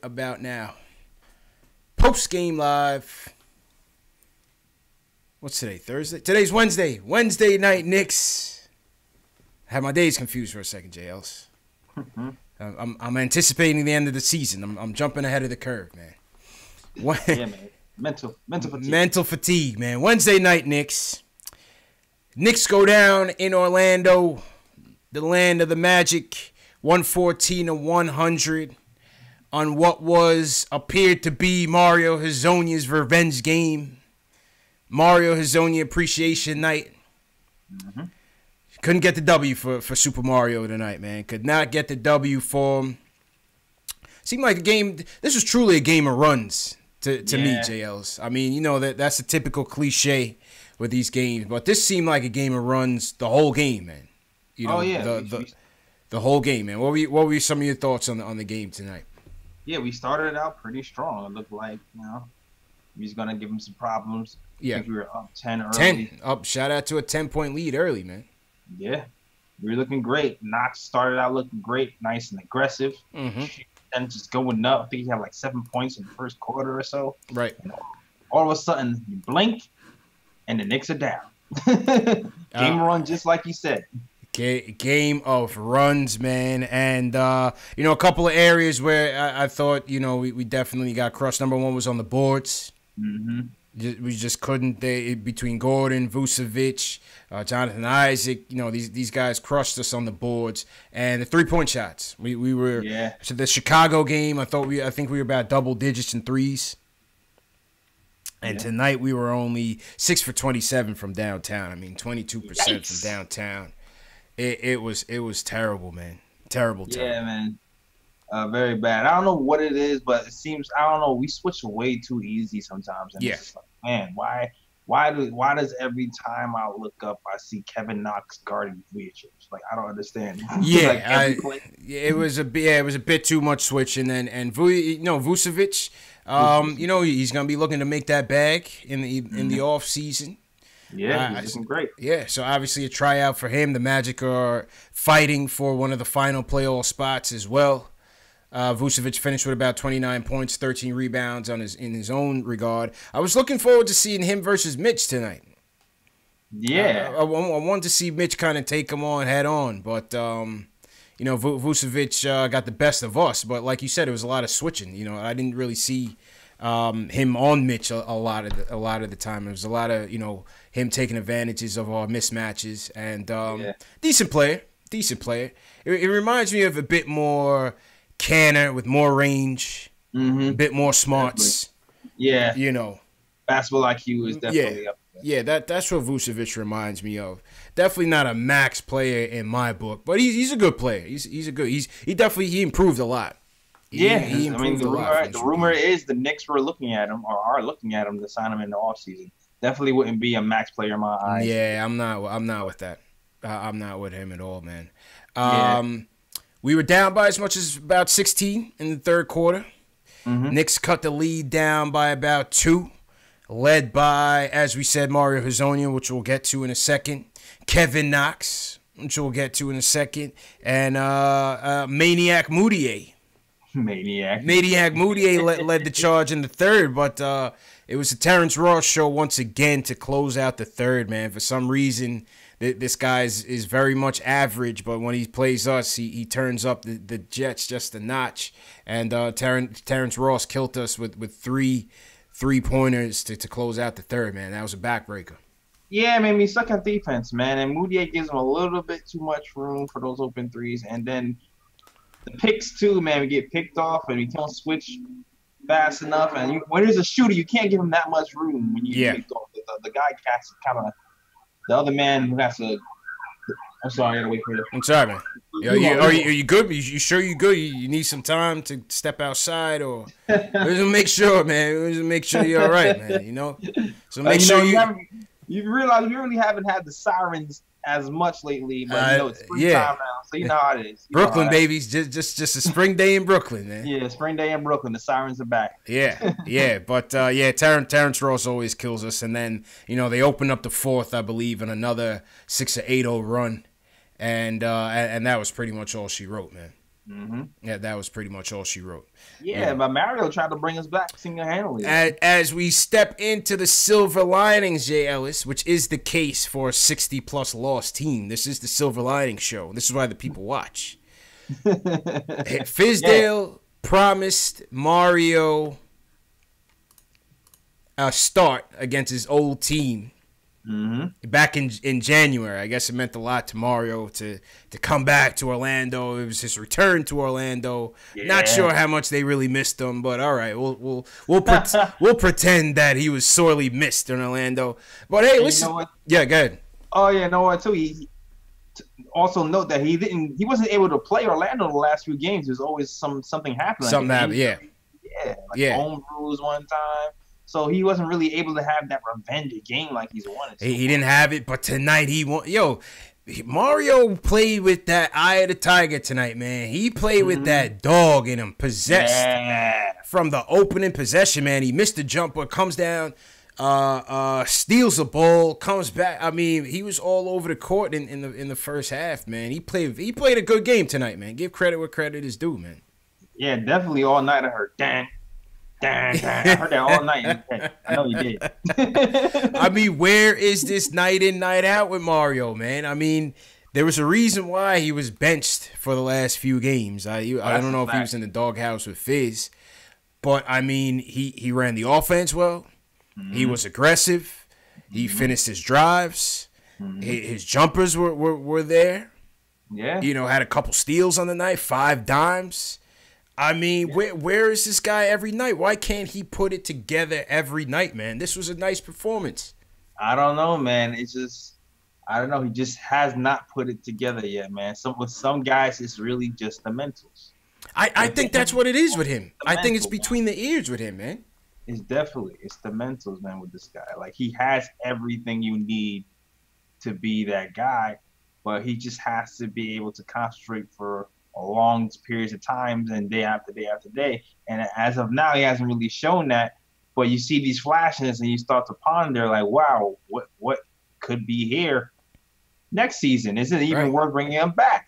about now. Post game live. What's today? Thursday? Today's Wednesday. Wednesday night Knicks. I had my days confused for a second, JLs. I'm anticipating the end of the season. I'm jumping ahead of the curve, man. Yeah, man. Mental fatigue. Mental fatigue, man. Wednesday night Knicks. Knicks go down in Orlando, the land of the Magic, 114-100 on what appeared to be Mario Hezonja's revenge game. Mario Hezonja appreciation night. Mm-hmm. Couldn't get the W for Super Mario tonight, man. Could not get the W for him. Seemed like a game. This was truly a game of runs to me, JLs. I mean, you know, that's a typical cliche with these games, but this seemed like a game of runs the whole game, man. You know, the whole game, man. What were some of your thoughts on the game tonight? Yeah, we started out pretty strong. It looked like, we was gonna give him some problems. Yeah, I think we were up 10 early. 10 up. Shout out to a 10-point lead early, man. Yeah, we were looking great. Knox started out looking great, nice and aggressive, and just going up. I think he had like 7 points in the first quarter or so. Right. And all of a sudden, you blink, and the Knicks are down. Game run, just like you said. Game of runs, man. And, a couple of areas where I thought, we definitely got crushed. Number one was on the boards. Mm-hmm. We just couldn't. Between Gordon, Vucevic, Jonathan Isaac, these guys crushed us on the boards. And the 3-point shots. We were so the Chicago game. I think we were about double digits in threes. And tonight we were only 6 for 27 from downtown. I mean, 22% from downtown. It was terrible, man. Terrible. Yeah, man. Very bad. I don't know what it is, but it seems, I don't know, we switch way too easy sometimes. And it's just like, man, why does every time I look up I see Kevin Knox guarding Vucevic? Like, I don't understand. Yeah, it was a bit too much switching, and Vucevic, he's gonna be looking to make that bag in the off season. Yeah, he's looking great. Yeah, so obviously a tryout for him. The Magic are fighting for one of the final playoff spots as well. Vucevic finished with about 29 points, 13 rebounds in his own regard. I was looking forward to seeing him versus Mitch tonight. Yeah. I wanted to see Mitch kind of take him on head on, but Vucevic got the best of us. But like you said, it was a lot of switching. I didn't really see him on Mitch a lot of the time. It was a lot of him taking advantages of our mismatches, and decent player. It reminds me of a bit more Canner with more range, a bit more smarts. Yeah, basketball IQ is definitely up there. Yeah, that's what Vucevic reminds me of. Definitely not a max player in my book, but he's a good player. He improved a lot. He improved a lot. The rumor is the Knicks were looking at him or are looking at him to sign him in the offseason. Definitely wouldn't be a max player in my eyes. Yeah, I'm not with that. I'm not with him at all, man. We were down by as much as about 16 in the third quarter. Knicks cut the lead down by about 2, led by, as we said, Mario Hezonja, which we'll get to in a second, Kevin Knox, which we'll get to in a second, and Maniac Moutier. Maniac Moutier led the charge in the third, but it was a Terrence Ross show once again to close out the third, man. For some reason, this guy is very much average, but when he plays us, he turns up the Jets just a notch. And Terrence Ross killed us with three-pointers to close out the third, man. That was a backbreaker. Yeah, man, we suck at defense, man. And Moutier gives him a little bit too much room for those open threes. And then the picks, too, man. We get picked off, and we can't switch fast enough. And when there's a shooter, you can't give him that much room when you get picked off. The guy has to kind of – the other man who has to – I'm sorry, I got to wait for you. I'm sorry, man. Are you good? You sure you good? You need some time to step outside, or just make sure, man. Just make sure you're all right, man. So make sure you realize we really haven't had the sirens as much lately, but it's springtime now, so you know how it is. Brooklyn, babies, just a spring day in Brooklyn, man. Yeah, spring day in Brooklyn. The sirens are back. Yeah, but Terrence Ross always kills us, and then they open up the fourth, I believe, in another 6 or 8-0 run, and that was pretty much all she wrote, man. Yeah, that was pretty much all she wrote. Yeah, but Mario tried to bring us back single-handedly. As we step into the silver linings, Jay Ellis, which is the case for a 60-plus loss team. This is the silver lining show. This is why the people watch. Fizdale promised Mario a start against his old team back in January. I guess it meant a lot to Mario to come back to Orlando. It was his return to Orlando. Yeah. Not sure how much they really missed him, but all right, we'll pretend that he was sorely missed in Orlando. But hey, listen, you know what? Yeah, go ahead. Oh yeah, no what too. He also note that he wasn't able to play Orlando the last few games. There's always something happening. Something happened, yeah. Home rules one time. So he wasn't really able to have that revenge game like he's wanted to. He didn't have it, but tonight he won. Yo, Mario played with that eye of the tiger tonight, man. He played with that dog in him, possessed from the opening possession, man. He missed the jumper, comes down, steals a ball, comes back. I mean, he was all over the court in the first half, man. He played a good game tonight, man. Give credit where credit is due, man. Yeah, definitely all night I heard dang. I heard that all night. I know you did. I mean, where is this night in, night out with Mario, man? I mean, there was a reason why he was benched for the last few games. I don't know if he was in the doghouse with Fizz, but I mean, he ran the offense well. He was aggressive. He finished his drives. His jumpers were there. Yeah. You know, had a couple steals on the night, 5 dimes. I mean, where is this guy every night? Why can't he put it together every night, man? This was a nice performance. I don't know, man. It's just, I don't know. He just has not put it together yet, man. With some guys, it's really just the mentals. I think that's what it is with him. I think it's between the ears with him, man. It's the mentals, man, with this guy. Like, he has everything you need to be that guy, but he just has to be able to concentrate for long periods of times and day after day after day. And as of now, he hasn't really shown that. But you see these flashes and you start to ponder, like, wow, what could be here next season? Is it even worth bringing him back?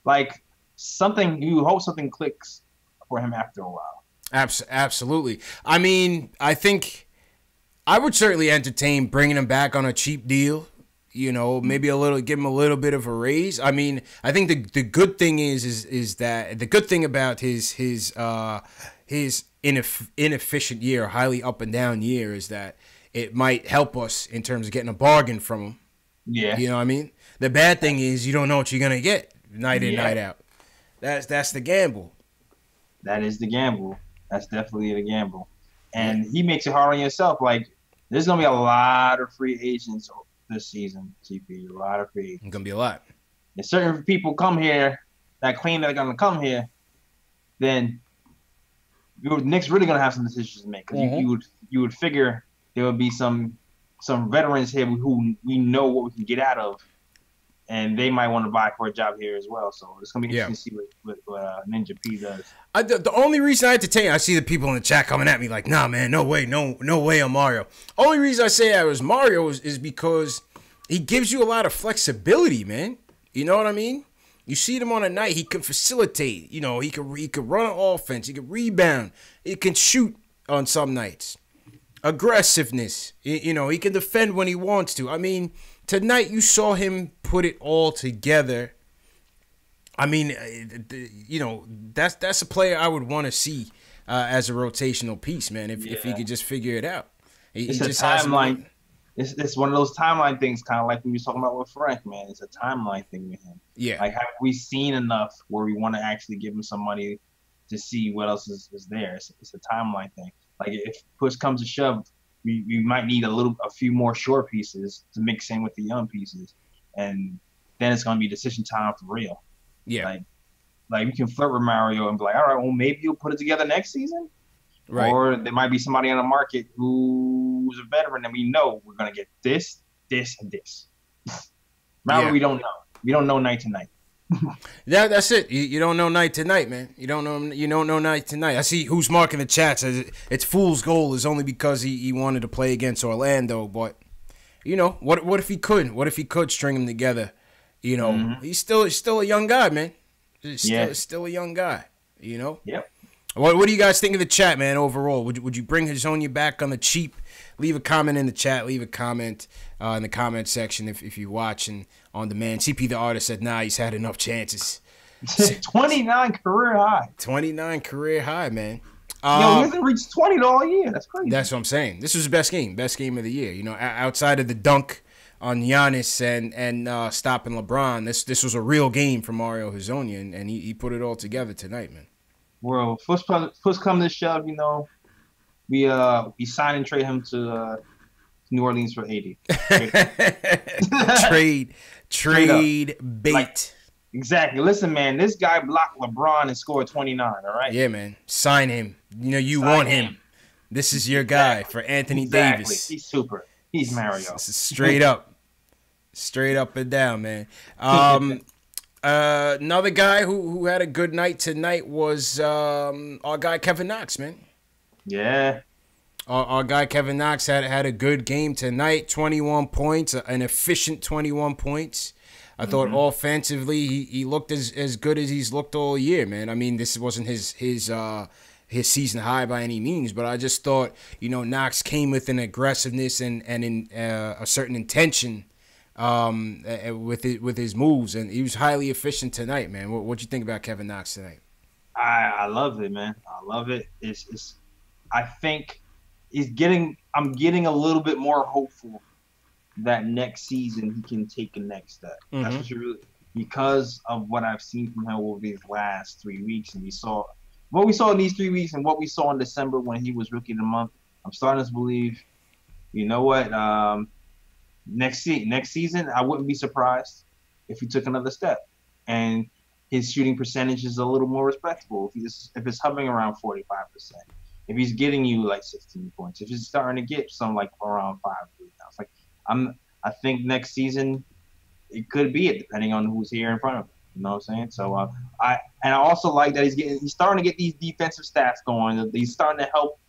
Like, you hope something clicks for him after a while. Absolutely. I mean, I think I would certainly entertain bringing him back on a cheap deal. You know, maybe give him a little bit of a raise. I mean, I think the good thing is that the good thing about his inefficient year, highly up and down year, is that it might help us in terms of getting a bargain from him. Yeah, you know what I mean. The bad thing is you don't know what you're gonna get night in, night out. That's the gamble. That is the gamble. That's definitely the gamble, and he makes it hard on yourself. Like, there's gonna be a lot of free agents this season, TP. A lot of free agents. It's gonna be a lot. If certain people come here that claim they're gonna come here, then Knicks really gonna have some decisions to make. Because you would figure there would be some veterans here who we know what we can get out of, and they might want to vie for a job here as well. So it's gonna be interesting to see what Ninja P does. The only reason I entertain, I see the people in the chat coming at me like, nah, man, no way on Mario. Only reason I say that was Mario is because he gives you a lot of flexibility, man. You know what I mean? You see him on a night, he can facilitate. You know, he could run an offense, he can rebound, he can shoot on some nights. Aggressiveness, you know, he can defend when he wants to. I mean, tonight you saw him put it all together. I mean, you know, that's a player I would want to see as a rotational piece, man. If he could just figure it out. It's a timeline. It's one of those timeline things, kind of like we were talking about with Frank, man. It's a timeline thing with him. Yeah. Like, have we seen enough where we want to actually give him some money to see what else is there? It's a timeline thing. Like, if push comes to shove, we might need a few more short pieces to mix in with the young pieces, and then it's gonna be decision time for real. Yeah. Like we can flirt with Mario and be like, all right, well, maybe you'll put it together next season. Right. Or there might be somebody on the market who's a veteran and we know we're going to get this, this, and this. Mario, we don't know. We don't know night to night. Yeah, that's it. You don't know night to night, man. You don't know night to night. I see who's marking the chat says it's fool's goal is only because he wanted to play against Orlando, but you know, what if he couldn't? What if he could string them together? You know, he's still a young guy, man. He's Yeah. still a young guy, you know? Yep. What do you guys think of the chat, man, overall? Would you bring Hezonja back on the cheap? Leave a comment in the chat. Leave a comment in the comment section if you're watching on demand. CP the artist said, nah, he's had enough chances. 29 career high. 29 career high, man. He hasn't reached 20 all year. That's crazy. That's what I'm saying. This was his best game of the year. You know, outside of the dunk on Giannis and stopping LeBron, this was a real game for Mario Hezonja, and he put it all together tonight, man. Well, push come to shove, you know, we sign and trade him to New Orleans for 80. Trade bait. Like, exactly. Listen, man, this guy blocked LeBron and scored 29, all right? Yeah, man. Sign him. You know, you Sign want him. him. This is your guy for Anthony Exactly. Davis. He's super. He's Mario. This is straight up. Straight up and down, man. Another guy who had a good night tonight was our guy Kevin Knox, man. Yeah. Our guy Kevin Knox had a good game tonight. 21 points, an efficient 21 points. I thought offensively he looked as good as he's looked all year, man. I mean, this wasn't his season high by any means, but I just thought, you know, Knox came with an aggressiveness and in a certain intention with his moves, and he was highly efficient tonight, man. What you think about Kevin Knox tonight? I love it, man. I love it. I think I'm getting a little bit more hopeful that next season he can take a next step. That's what you really, because of what I've seen from him over these last 3 weeks, and what we saw in these 3 weeks and what we saw in December when he was rookie of the month. I'm starting to believe, you know what, next season I wouldn't be surprised if he took another step and his shooting percentage is a little more respectable. If it's hovering around 45%, if he's getting you like 16 points, if he's starting to get some like around 5 rebounds, like I think next season it could be it, depending on who's here in front of him. You know what I'm saying? So I also like that he's starting to get these defensive stats going. He's starting to help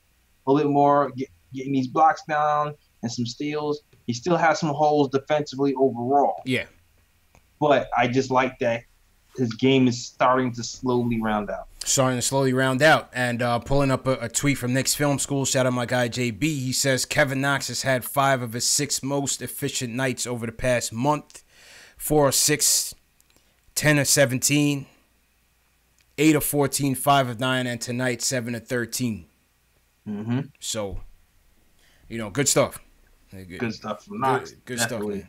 a little more, getting these blocks down and some steals. He still has some holes defensively overall. Yeah. But I just like that his game is starting to slowly round out. And pulling up a tweet from Knicks Film School. Shout out my guy JB. He says Kevin Knox has had 5 of his 6 most efficient nights over the past month. 4 of 6, 10 of 17, 8 of 14, 5 of 9, and tonight 7 of 13. So, you know, good stuff. Good stuff from Knox. Good stuff, man.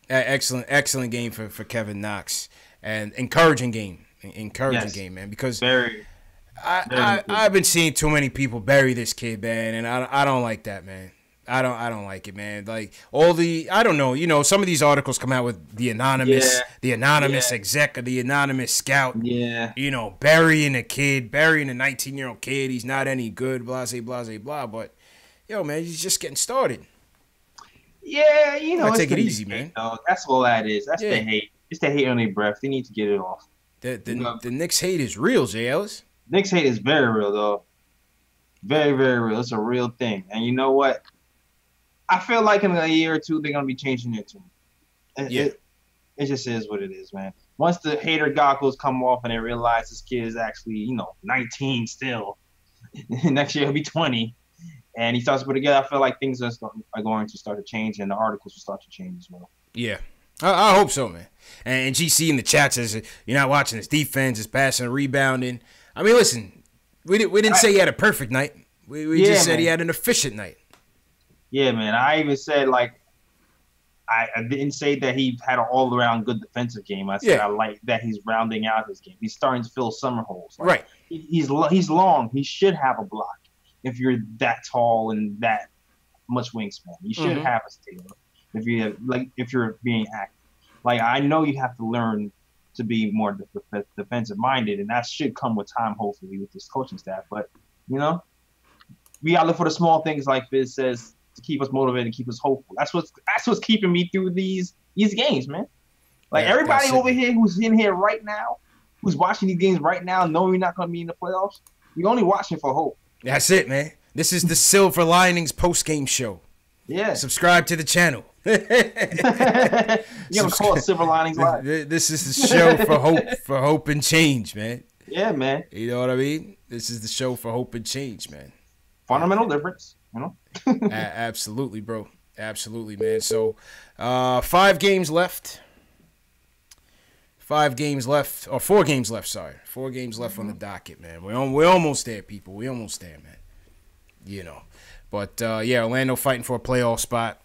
Excellent game for Kevin Knox, and encouraging game, man. Because I've been seeing too many people bury this kid, man, and I don't like that, man. I don't like it, man. Like I don't know, you know, some of these articles come out with the anonymous exec or the anonymous scout. Yeah. You know, burying a 19-year-old kid. He's not any good, blah, blah. But yo, man, he's just getting started. Yeah, you know, take it easy, man. That's all that is. That's the hate. It's the hate on their breath. They need to get it off. The Knicks hate is real, Jay Ellis. Knicks hate is very real, though. Very, very real. It's a real thing. And you know what? I feel like in a year or two, they're going to be changing it too. It just is what it is, man. Once the hater goggles come off and they realize this kid is actually, you know, 19 still, next year he'll be 20. And he starts to put together, I feel like things are going to start to change, and the articles will start to change as well. Yeah, I hope so, man. And GC in the chat says you're not watching his defense, his passing and rebounding. I mean, listen, we didn't say he had a perfect night. We just said he had an efficient night. Yeah, man. I even said, like, I didn't say that he had an all-around good defensive game. I said I like that he's rounding out his game. He's starting to fill summer holes. Like, right. He's long. He should have a block. If you're that tall and that much wingspan, you should have a steal. If you're being active, like I know you have to learn to be more defensive minded, and that should come with time, hopefully, with this coaching staff. But you know, we gotta look for the small things, like Fizz says, to keep us motivated, keep us hopeful. That's what's keeping me through these games, man. Like everybody over here who's in here right now, who's watching these games right now, knowing we're not gonna be in the playoffs, we're only watching for hope. That's it, man. This is the Silver Linings post-game show. Yeah. Subscribe to the channel. You gonna call it Silver Linings Live? This is the show for hope and change, man. Yeah, man. You know what I mean? This is the show for hope and change, man. Fundamental difference, you know? Absolutely, bro. Absolutely, man. So, 5 games left. 4 games left. Sorry, 4 games left on the docket, man. We're almost there, people. We're almost there, man. You know, but yeah, Orlando fighting for a playoff spot.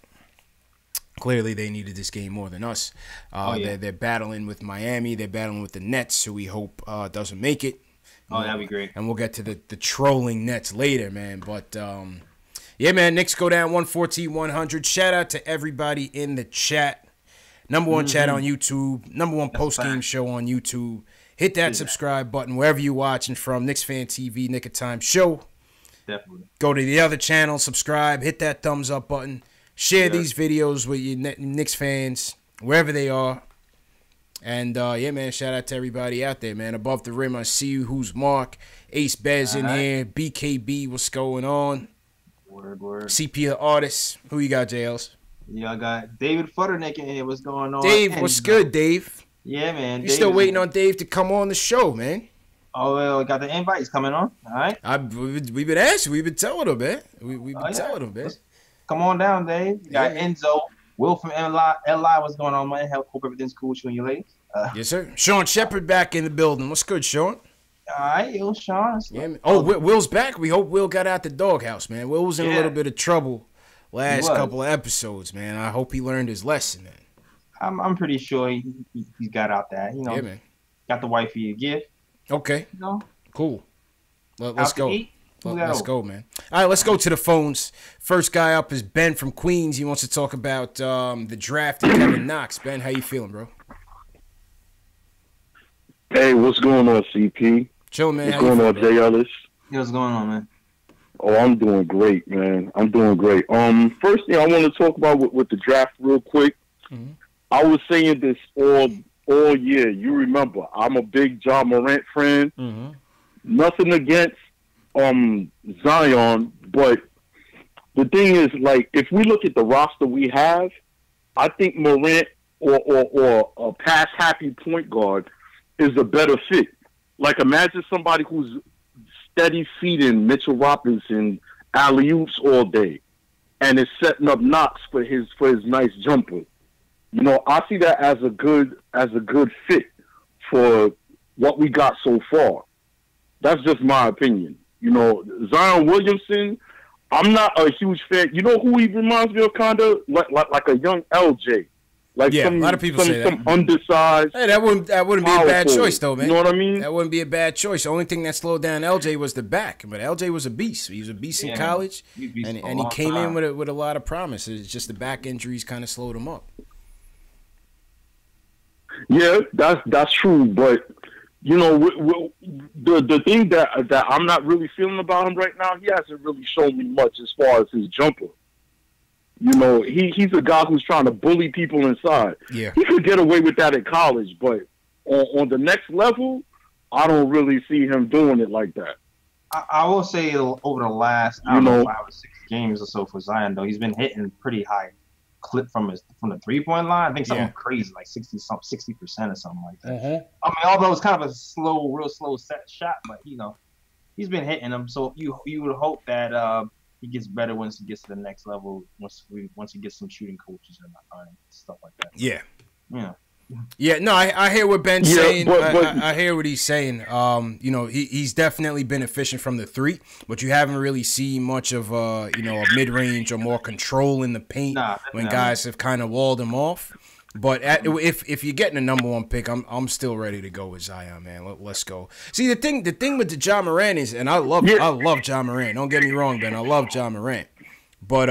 Clearly, they needed this game more than us. They're battling with Miami. They're battling with the Nets, who we hope doesn't make it. That'd be great. And we'll get to the trolling Nets later, man. But yeah, man, Knicks go down 114-100. Shout out to everybody in the chat. Number 1 chat on YouTube. Number 1 post-game show on YouTube. Hit that subscribe button wherever you're watching from. KnicksFanTV, Nick of Time Show. Definitely. Go to the other channel, subscribe, hit that thumbs up button. Share these videos with your Knicks fans, wherever they are. And, yeah, man, shout out to everybody out there, man. Above the Rim, I see you. Who's Mark? Ace Bez in here. BKB, what's going on? Word. CP the Artist. Who you got, JLs? Yeah, I got David Futternick in here. What's going on? Dave, what's good, Dave? Yeah, man. You still waiting on Dave to come on the show, man? Oh, well, got the invite. He's coming on. All right. We've been asking. We've been telling him, man. We've been telling him, man. Come on down, Dave. You got Enzo. Will from LI. What's going on, man? Hope everything's cool with you and your ladies. Yes, sir. Sean Shepard back in the building. What's good, Sean? All right, yo, Sean. Yeah, man. Oh, Will's back. We hope Will got out the doghouse, man. Will was in a little bit of trouble last couple of episodes, man. I hope he learned his lesson, man. I'm pretty sure he got out that. You know, man. Got the wifey a gift. Okay. You know? Cool. Let's go. Let's go, man. All right, let's go to the phones. First guy up is Ben from Queens. He wants to talk about the draft and Kevin Knox. Ben, how you feeling, bro? Hey, what's going on, CP? Chill, man. What's going on, Jay Ellis? Yeah, what's going on, man? Oh, I'm doing great, man. I'm doing great. First thing I want to talk about with the draft real quick. Mm-hmm. I was saying this all year. You remember, I'm a big John Morant fan. Mm-hmm. Nothing against Zion, but the thing is, like, if we look at the roster we have, I think Morant or a pass-happy point guard is a better fit. Like, imagine somebody who's steady feeding Mitchell Robinson alley-oops all day and is setting up Knox for his nice jumper. You know, I see that as a good fit for what we got so far. That's just my opinion. You know, Zion Williamson, I'm not a huge fan. You know who he reminds me of, kind of like a young LJ. Like a lot of people say that. Some undersized. Hey, that wouldn't be a bad choice, though, man. You know what I mean? That wouldn't be a bad choice. The only thing that slowed down LJ was the back, but LJ was a beast. He was a beast in college, and he came in with a lot of promise. It's just the back injuries kind of slowed him up. Yeah, that's true, but you know, the thing that I'm not really feeling about him right now, he hasn't really shown me much as far as his jumper. You know, he's a guy who's trying to bully people inside. Yeah, he could get away with that in college, but on the next level, I don't really see him doing it like that. I will say over the last 5 or 6 games or so for Zion, though, he's been hitting pretty high clip from the 3-point line. I think something crazy, like 60% or something like that. I mean, although it's kind of a real slow set shot, but you know, he's been hitting them. So you would hope that he gets better once he gets to the next level. Once he gets some shooting coaches and stuff like that. Yeah. Yeah. Yeah, no, I hear what Ben's saying. I hear what he's saying. You know, he's definitely been efficient from the 3, but you haven't really seen much of a mid-range or more control in the paint when guys have kind of walled him off. But if you're getting a number 1 pick, I'm still ready to go with Zion, man. Let's go. See, the thing with the John Morant is, and I love John Morant. Don't get me wrong, Ben. I love John Morant, but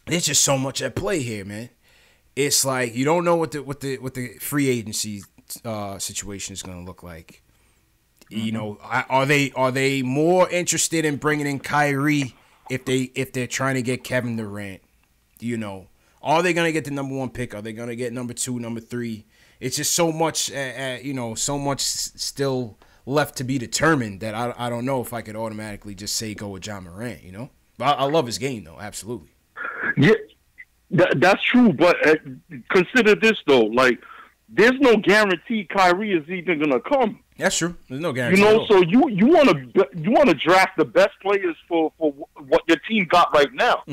there's just so much at play here, man. It's like you don't know what the free agency situation is going to look like. Mm-hmm. You know, are they more interested in bringing in Kyrie if they're trying to get Kevin Durant? You know, are they going to get the number 1 pick? Are they going to get number 2, number 3? It's just so much, so much still left to be determined that I don't know if I could automatically just say go with John Morant. You know, but I love his game though, absolutely. Yeah, that's true. But consider this though, like there's no guarantee Kyrie is even gonna come. That's true. There's no guarantee. So you want to draft the best players for what your team got right now,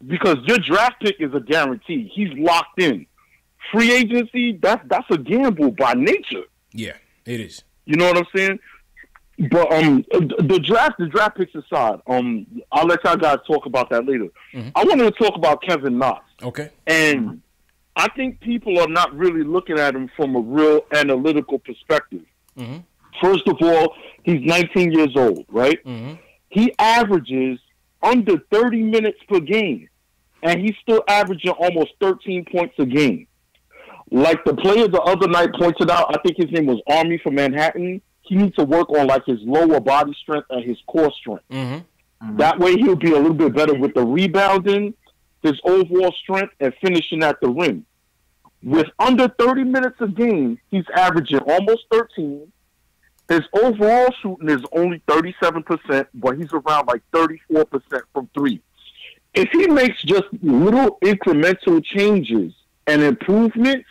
because your draft pick is a guarantee. He's locked in. Free agency, that's a gamble by nature. Yeah, it is. You know what I'm saying? But the draft picks aside, I'll let y'all guys talk about that later. I wanted to talk about Kevin Knox. Okay. And I think people are not really looking at him from a real analytical perspective. First of all, he's 19 years old, right? He averages under 30 minutes per game, and he's still averaging almost 13 points a game. Like the player the other night pointed out, I think his name was Army from Manhattan. He needs to work on like his lower body strength and his core strength. That way he'll be a little bit better with the rebounding, his overall strength, and finishing at the rim. With under 30 minutes a game, he's averaging almost 13. His overall shooting is only 37%, but he's around like 34% from three. If he makes just little incremental changes and improvements,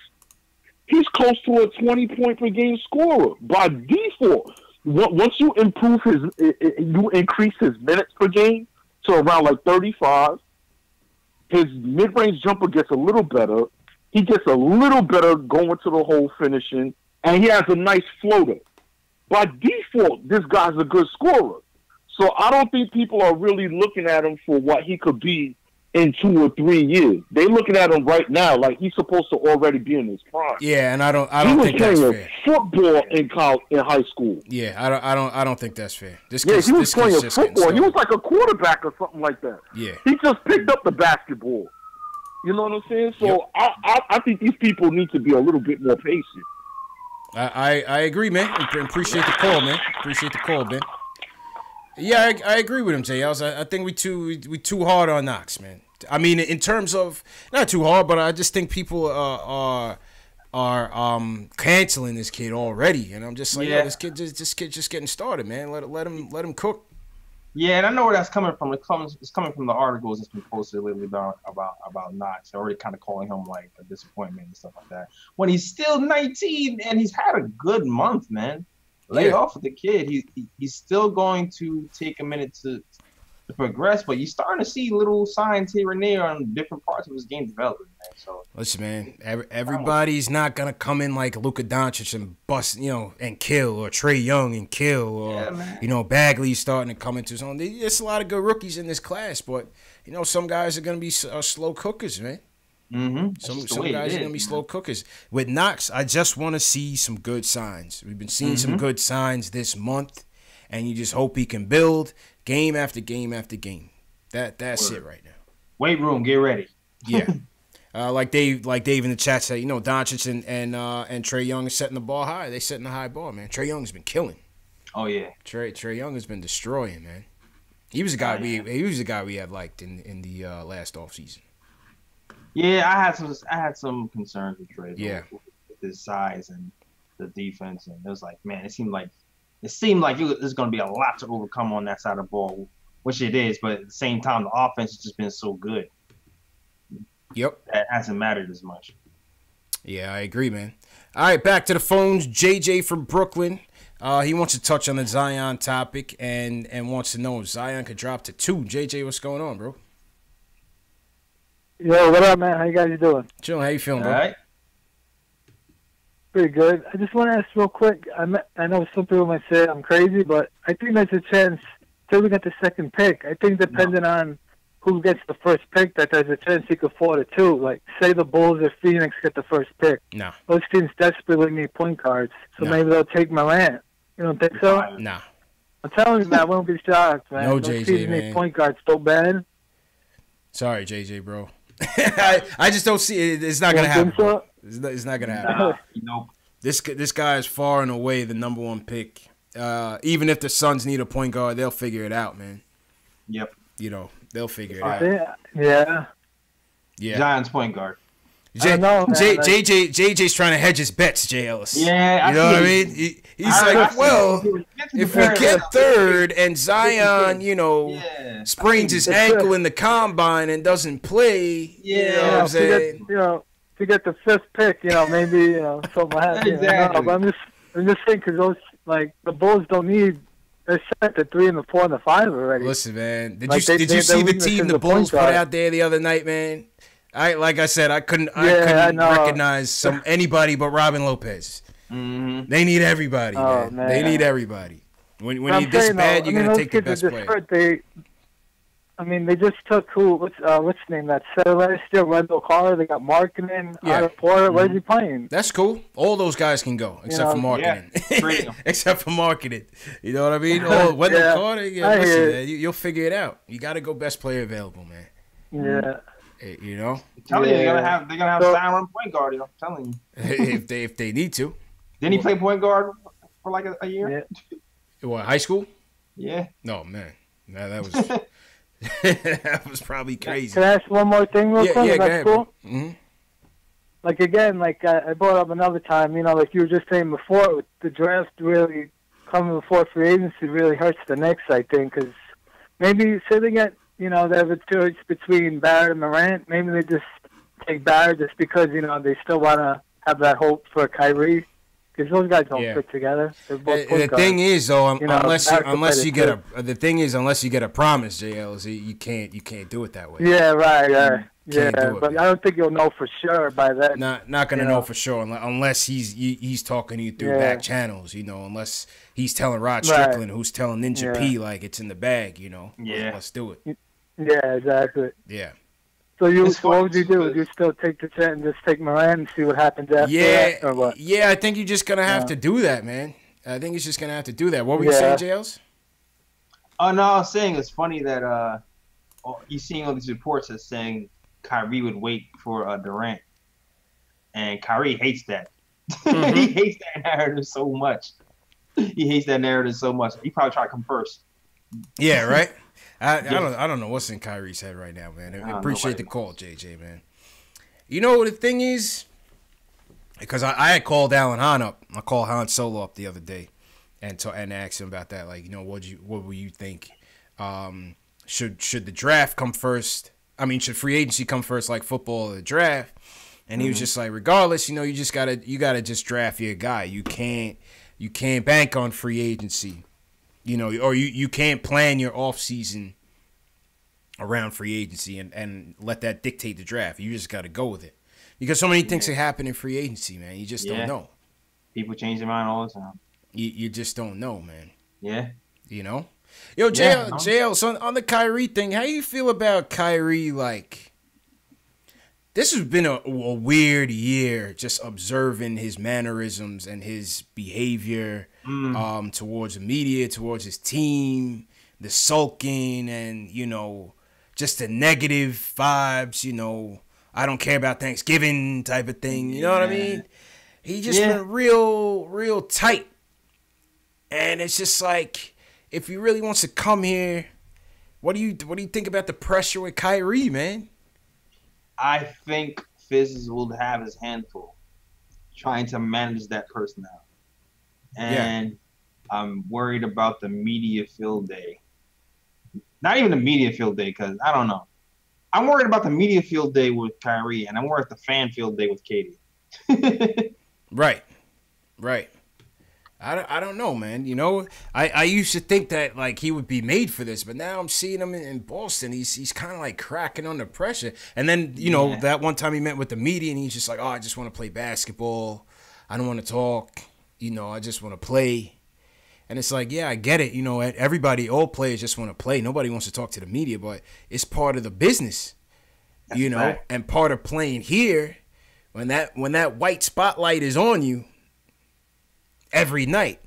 he's close to a 20-point per game scorer by default. Once you you increase his minutes per game to around like 35, his mid-range jumper gets a little better. He gets a little better going to the hole finishing, and he has a nice floater. By default, this guy's a good scorer. So I don't think people are really looking at him for what he could be in 2 or 3 years. They're looking at him right now like he's supposed to already be in his prime. Yeah, and I don't think that's fair. He was playing football in high school. Yeah, I don't think that's fair. He was playing football. He was like a quarterback or something like that. Yeah. He just picked up the basketball. You know what I'm saying? So I think these people need to be a little bit more patient. I agree, man. Appreciate the call, man. Yeah, I agree with him, Jay. I think we too hard on Knox, man. I mean, in terms of not too hard, but I just think people are canceling this kid already, and I'm just like, this kid just getting started, man. Let him cook. Yeah, and I know where that's coming from. It's coming from the articles that's been posted lately about Knox. They're already kind of calling him like a disappointment and stuff like that. When he's still 19 and he's had a good month, man. Lay off with the kid. He's still going to take a minute to progress, but you're starting to see little signs here and there on different parts of his game development, man. So listen, man, everybody's not gonna come in like Luka Doncic and bust, and kill, or Trae Young and kill, or Bagley's starting to come into something. There's a lot of good rookies in this class, but some guys are gonna be slow cookers, man. Some guys are going to be slow cookers. With Knox, I just want to see some good signs. We've been seeing some good signs this month, and you just hope he can build game after game after game. That's it right now. Weight room, get ready. Yeah. Like Dave in the chat said, Doncic and Trae Young are setting the ball high. They setting the high bar, man. Trae Young's been killing. Oh yeah. Trae Young has been destroying, man. He was a guy we had liked in the last offseason. Yeah, I had some concerns with Trae. With his size and the defense, and it was like, man, it seemed like there's going to be a lot to overcome on that side of the ball, which it is. But at the same time, the offense has just been so good. Yep, that hasn't mattered as much. Yeah, I agree, man. All right, back to the phones. JJ from Brooklyn. He wants to touch on the Zion topic and wants to know if Zion could drop to 2. JJ, what's going on, bro? Yo, what up, man? How you guys doing? Chilling. How you feeling, bro? All right. Pretty good. I just want to ask real quick. I know some people might say I'm crazy, but I think there's a chance till we get the second pick. I think depending on who gets the first pick, that there's a chance he could fall to 2. Like, say the Bulls or Phoenix get the first pick. No. Those teams desperately need point guards, so maybe they'll take Morant. You don't think so? No. I'm telling you, man, I won't be shocked, man. No, Those JJ, teams man. need point guards so bad. Sorry, JJ, bro. I just don't see it. It's not gonna happen. So? It's not gonna happen. Nope. This guy is far and away the number 1 pick. Even if the Suns need a point guard, they'll figure it out, man. Yep. They'll figure it out. Yeah. Zion's point guard. don't know, man. JJ's trying to hedge his bets, J. Ellis. Yeah, you know what I mean? He's like, well, if we get third and Zion, sprains his ankle in the combine and doesn't play, you know what I'm saying? To get the 5th pick, maybe something like that. Exactly. But I'm just thinking because those the Bulls don't need. They're set the 3 and the 4 and the 5 already. Listen, man, did you see the team the Bulls put out there the other night, man? Like I said, I couldn't recognize anybody but Robin Lopez. Mm-hmm. They need everybody, man. They need everybody. When you're this bad, you're gonna take the best player. They just took what's his name? That said last year, Wendell Carter. They got Markkinen out of Porter. Where's he playing? That's cool. All those guys can go except for Markkinen. Yeah. Except for Markkinen. You know what I mean? Oh, Wendell Carter. Yeah, listen, man, you'll figure it out. You got to go best player available, man. Yeah. I'm telling you, they're gonna have Zion point guard. I'm telling you. if they need to. Didn't he play point guard for like a year? Yeah. What, high school? Yeah. No, man. No, that was. That was probably crazy. Can I ask one more thing real quick? Yeah, go ahead, cool? Mm-hmm. Like, again, I brought up another time, like you were just saying before, the draft really coming before free agency really hurts the Knicks, I think, because maybe sitting at, they have a choice between Barrett and Morant. Maybe they just take Barrett just because, they still want to have that hope for Kyrie. Because those guys don't fit together. The thing is, though, unless you get a promise, JL, you can't do it that way. Yeah, right. But I don't think you'll know for sure by then. Not gonna know for sure unless he's talking to you through back channels. Unless he's telling Rod Strickland, who's telling Ninja P like it's in the bag. Yeah, let's do it. Yeah, exactly. Yeah. So what would you do? Would you still take the chance and just take Morant and see what happens after that, or what? Yeah, I think you're just going to have to do that, man. I think it's just going to have to do that. What were you saying, JLs? Oh, no, I was saying it's funny that you're seeing all these reports that saying Kyrie would wait for Durant. And Kyrie hates that. Mm-hmm. He hates that narrative so much. He probably try to come first. Yeah, right? I don't know what's in Kyrie's head right now, man. I appreciate the call, JJ, man. The thing is, because I had called Alan Hahn up. I called Han Solo up the other day and asked him about that. Like, what will you think? Should the draft come first? I mean, should free agency come first like football or the draft? And he was just like, regardless, you just gotta just draft your guy. You can't bank on free agency. Or you can't plan your off season around free agency and let that dictate the draft. You just got to go with it because so many things that happen in free agency, man. You just don't know. People change their mind all the time. You just don't know, man. Yeah. Yo, JL, so on the Kyrie thing, how you feel about Kyrie? Like, this has been a weird year, just observing his mannerisms and his behavior. Towards the media, towards his team, the sulking and, just the negative vibes, I don't care about Thanksgiving type of thing. You know what I mean? He just went real tight. And it's just like, if he really wants to come here, what do you think about the pressure with Kyrie, man? I think Fizz will have his handful trying to manage that personality. And I'm worried about the media field day. Not even the media field day, because I don't know. I'm worried about the media field day with Kyrie, and I'm worried about the fan field day with Katie. Right. I don't know, man. I used to think that like he would be made for this, but now I'm seeing him in Boston. He's kind of like cracking under pressure. And then that one time he met with the media, and he's just like, "Oh, I just want to play basketball. I don't want to talk. I just want to play." And it's like, yeah, I get it. Everybody, all players just want to play. Nobody wants to talk to the media, but it's part of the business, right. And part of playing here, when that white spotlight is on you every night.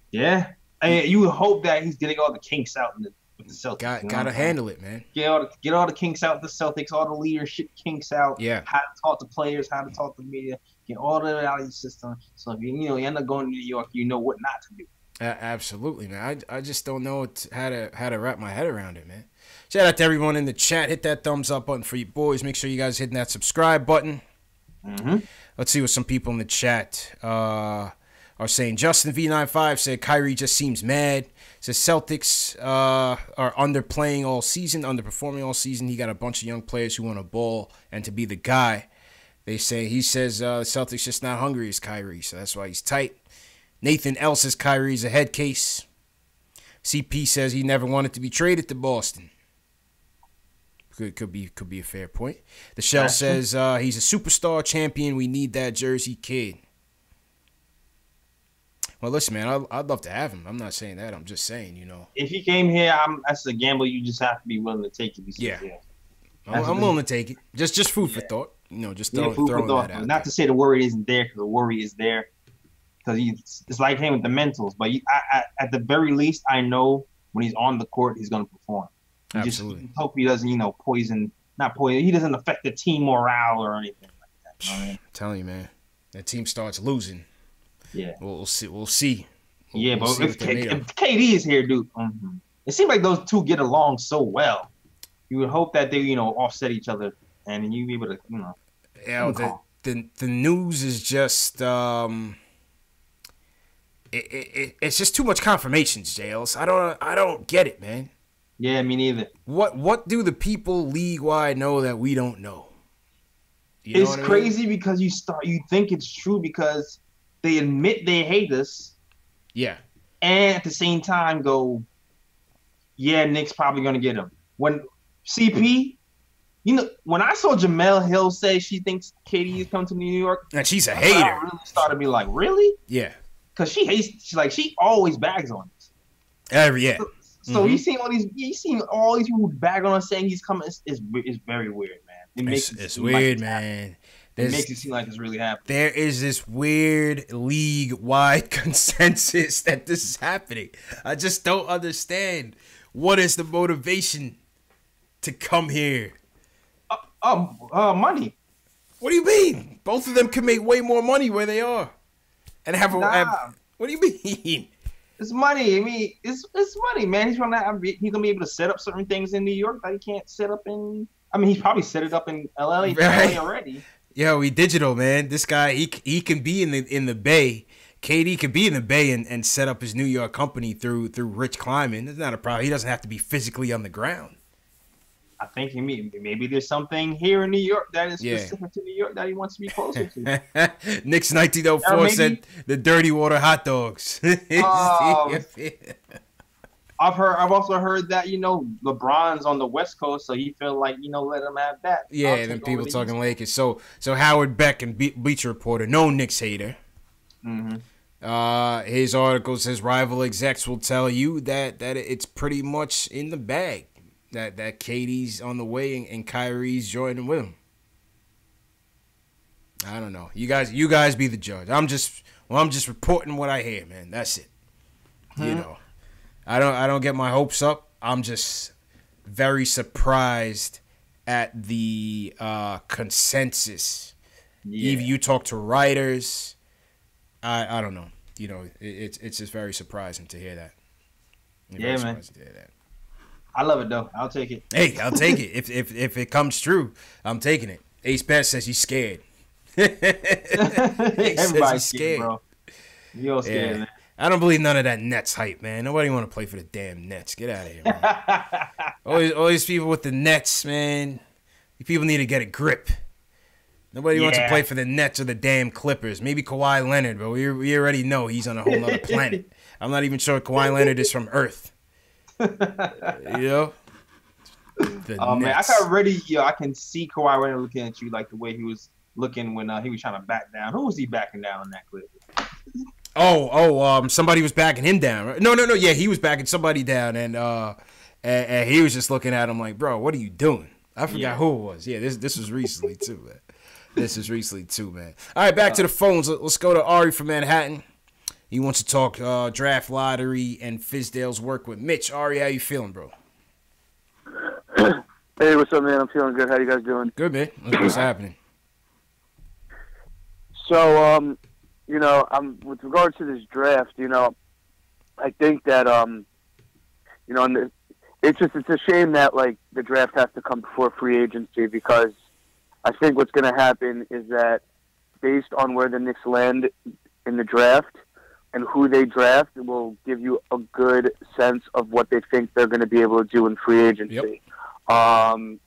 Yeah. And you would hope that he's getting all the kinks out with the Celtics. Gotta handle it, man. Get all the kinks out with the Celtics, all the leadership kinks out. Yeah. How to talk to players, how to talk to the media. Get all of it out of your system. So if you end up going to New York, you know what not to do. Absolutely, man. I just don't know how to wrap my head around it, man. Shout out to everyone in the chat. Hit that thumbs up button for you boys. Make sure you guys hitting that subscribe button. Let's see what some people in the chat are saying. Justin V95 said Kyrie just seems mad. Says Celtics are underperforming all season. He got a bunch of young players who want to ball and to be the guy. He says the Celtics just not hungry as Kyrie, so that's why he's tight. Nathan L says Kyrie's a head case. CP says he never wanted to be traded to Boston. Could be a fair point. The Shell says he's a superstar champion. We need that Jersey kid. Well, listen, man, I'd love to have him. I'm not saying that. I'm just saying, you know. If he came here, that's a gamble you just have to be willing to take. I'm willing to take it. Just food for thought. You know, just throwing that out. Not to say the worry isn't there, because the worry is there. Because it's like him with the mentals. But at the very least, I know when he's on the court, he's going to perform. Absolutely. Just hope he doesn't, not poison. He doesn't affect the team morale or anything like that. You know what I mean? I'm telling you, man, that team starts losing. Yeah, we'll see. But if KD is here, dude, it seems like those two get along so well. You would hope that they, offset each other, and you'd be able to, Yeah, the news is just it's just too much confirmations, Jails. I don't get it, man. Yeah, me neither. What do the people league-wide know that we don't know? It's crazy because you think it's true because they admit they hate us. Yeah. And at the same time go, yeah, Knicks probably going to get him. When CP, when I saw Jamel Hill say she thinks KD is coming to New York. And she's a hater. I really started to be like, really? Yeah. Because she hates, she always bags on us. Yeah. So you seen all these people who bag on us saying he's coming. It's very weird, man. It's weird, man. It makes it seem like it's really happening. There is this weird league-wide consensus that this is happening. I just don't understand. What is the motivation to come here? Money. What do you mean? Both of them can make way more money where they are, and have. What do you mean? It's money. I mean, it's money, man. He's gonna be able to set up certain things in New York that he can't set up in. I mean, he's probably set it up in LA already. Yo, we digital, man. This guy, he can be in the Bay. KD could be in the Bay and set up his New York company through Rich Kleiman. It's not a problem. He doesn't have to be physically on the ground. I think maybe there's something here in New York that is specific to New York that he wants to be closer to. Knicks 1904 said the dirty water hot dogs. I've also heard that LeBron's on the West Coast, so he felt like let him have that. Yeah, and then people talking Lakers. So Howard Beck and Bleacher Reporter, no Knicks hater. His article says rival execs will tell you that it's pretty much in the bag. That KD's on the way and Kyrie's joining with him. I don't know. You guys be the judge. I'm just reporting what I hear, man. That's it. I don't get my hopes up. I'm just very surprised at the consensus. Yeah. Even you talk to writers. I don't know. It's just very surprising to hear that. Man. I love it though. I'll take it. Hey, I'll take it. If it comes true, I'm taking it. Ace Bet says he's scared. Everybody's scared, bro. You're scared, man. I don't believe none of that Nets hype, man. Nobody want to play for the damn Nets. Get out of here, man. all these people with the Nets, man. You people need to get a grip. Nobody wants to play for the Nets or the damn Clippers. Maybe Kawhi Leonard, but we already know he's on a whole other planet. I'm not even sure Kawhi Leonard is from Earth. Man, I can see Kawhi Leonard looking at you like the way he was looking when he was trying to back down. Who was he backing down in that clip? Somebody was backing him down. Right? No. Yeah, he was backing somebody down, and he was just looking at him like, bro, what are you doing? I forgot who it was. Yeah, this was recently too, man. All right, back to the phones. Let's go to Ari from Manhattan. He wants to talk draft lottery and Fizdale's work with Mitch. Ari, how you feeling, bro? Hey, what's up, man? I'm feeling good. How you guys doing? Good, man. What's happening? So, with regards to this draft, I think that, it's a shame that, the draft has to come before free agency because I think what's going to happen is that based on where the Knicks land in the draft and who they draft, will give you a good sense of what they think they're going to be able to do in free agency. Yep.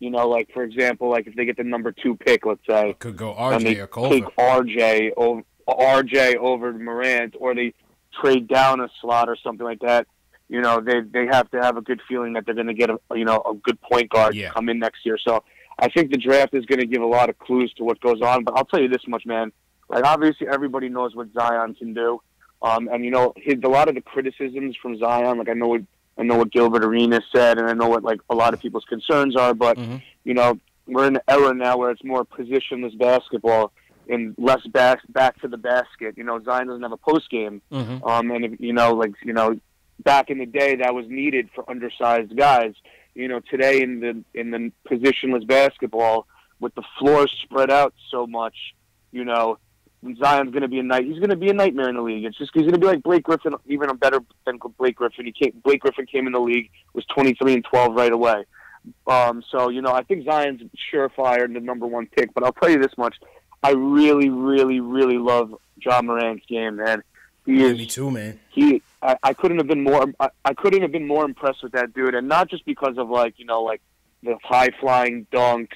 You know, like, for example, like if they get the number 2 pick, let's say, Could go and they RJ or Culver. take RJ over Morant, or they trade down a slot or something like that. You know, they have to have a good feeling that they're going to get a good point guard to come in next year. So I think the draft is going to give a lot of clues to what goes on. But I'll tell you this much, man. Like, obviously everybody knows what Zion can do. And you know, a lot of the criticisms from Zion, like I know what Gilbert Arenas said, and I know what like a lot of people's concerns are. But you know, we're in an era now where it's more positionless basketball and less back to the basket. You know, Zion doesn't have a post game, and if, back in the day that was needed for undersized guys. You know, today in the positionless basketball with the floor spread out so much, you know, Zion's going to be he's going to be a nightmare in the league. It's just he's going to be like Blake Griffin, even a better than Blake Griffin. Blake Griffin came in the league, was 23-12 right away. So you know, I think Zion's surefire and the number 1 pick. But I'll tell you this much: I really, really, really love Ja Morant's game, man. Me too, man. I couldn't have been more. I couldn't have been more impressed with that dude, and not just because of like the high flying dunks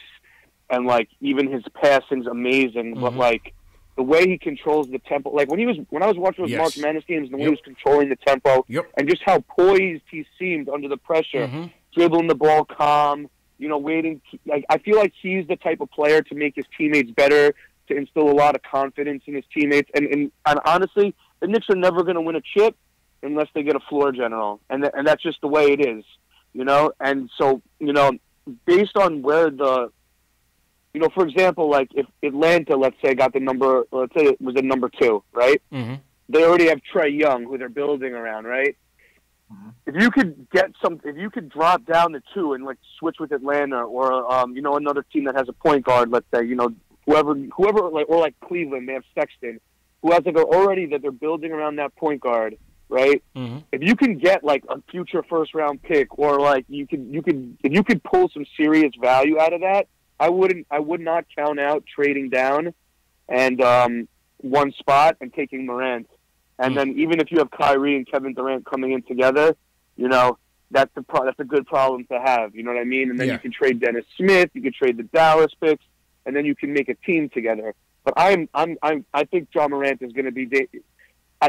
and like even his passing's amazing, but like the way he controls the tempo. Like when I was watching those March Madness games, and the way he was controlling the tempo, and just how poised he seemed under the pressure, dribbling the ball calm, you know, waiting. Like I feel like he's the type of player to make his teammates better, to instill a lot of confidence in his teammates, and honestly, the Knicks are never going to win a chip unless they get a floor general, and that's just the way it is, you know. And so, you know, based on where for example, like if Atlanta, let's say, got let's say it was the number 2, right? They already have Trae Young, who they're building around, right? If you could if you could drop down to 2 and like switch with Atlanta or another team that has a point guard, let's say, you know, whoever like Cleveland, they have Sexton, who has like already that they're building around that point guard, right? If you can get like a future first round pick, or like if you could pull some serious value out of that, I would not count out trading down and 1 spot and taking Morant. And then even if you have Kyrie and Kevin Durant coming in together, you know, that's a good problem to have. You know what I mean? And then you can trade Dennis Smith, you can trade the Dallas picks, and then you can make a team together. But I think Ja Morant is going to be.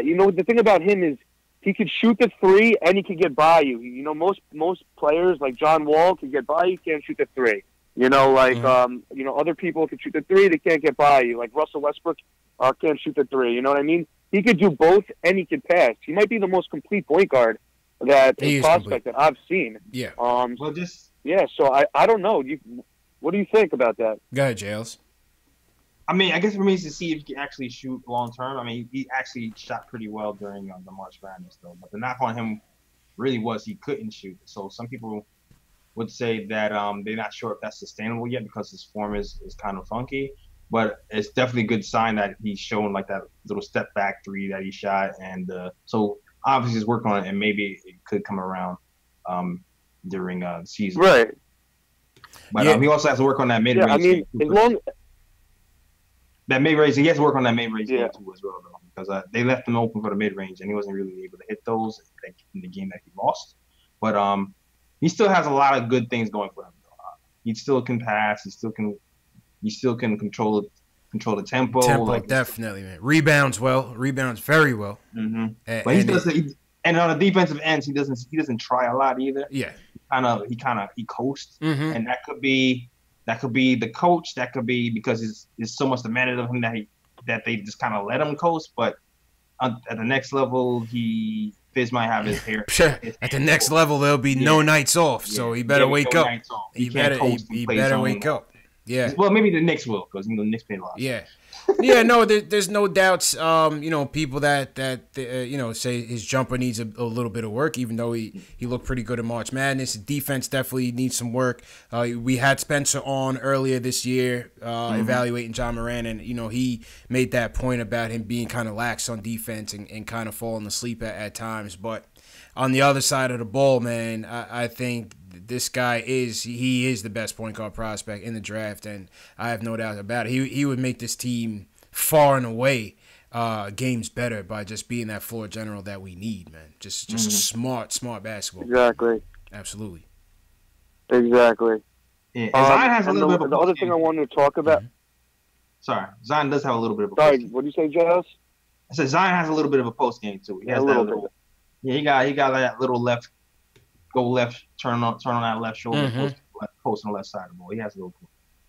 You know, the thing about him is he could shoot the 3 and he could get by you. You know, most players like John Wall can get by you, can't shoot the 3. You know, like other people can shoot the 3, they can't get by you. Like Russell Westbrook can't shoot the 3. You know what I mean? He could do both and he could pass. He might be the most complete point guard prospect that I've seen. Yeah. So I don't know. What do you think about that? Go ahead, Jails. I mean, I guess it remains to see if he can actually shoot long term. I mean, he actually shot pretty well during the March Madness, though. But the knock on him really was he couldn't shoot. So some people would say that they're not sure if that's sustainable yet because his form is kind of funky. But it's definitely a good sign that he's shown like that little step back 3 that he shot. And so obviously he's working on it, and maybe it could come around during the season. Right. But he also has to work on that mid-range. Yeah, I mean, as long... That mid-range, he has to work on that mid-range too as well, though, because they left him open for the mid-range, and he wasn't really able to hit those in the game that he lost. But he still has a lot of good things going for him. He still can pass. He still can control the tempo. Definitely, man. Rebounds very well. But he does. And on the defensive ends, he doesn't try a lot either. Yeah. He coasts, and that could be the coach. That could be because it's so much demanded of him that they just kind of let him coast. But at the next level, Fizz might have his hair. At the next level, there'll be no nights off. So he better wake up. He better wake up. Yeah. Well, maybe the Knicks will, because the Knicks play a lot. Yeah. Yeah, no, there's no doubts. People that say his jumper needs a little bit of work, even though he looked pretty good in March Madness. His defense definitely needs some work. We had Spencer on earlier this year evaluating Ja Morant, and he made that point about him being kind of lax on defense and kind of falling asleep at times. But on the other side of the ball, man, I think this guy is the best point guard prospect in the draft, and I have no doubt about it. He would make this team far and away games better by just being that floor general that we need, man. Just smart basketball. Exactly. Absolutely. Exactly. Yeah. Zion has a little bit of the other thing I wanted to talk about. Sorry, Zion does have a little bit of a Sorry, what did you say, Jazz? I said Zion has a little bit of a post game too. He has that little. Yeah, he got that little left, go left, turn on that left shoulder, post on the left side of the ball. He has a little.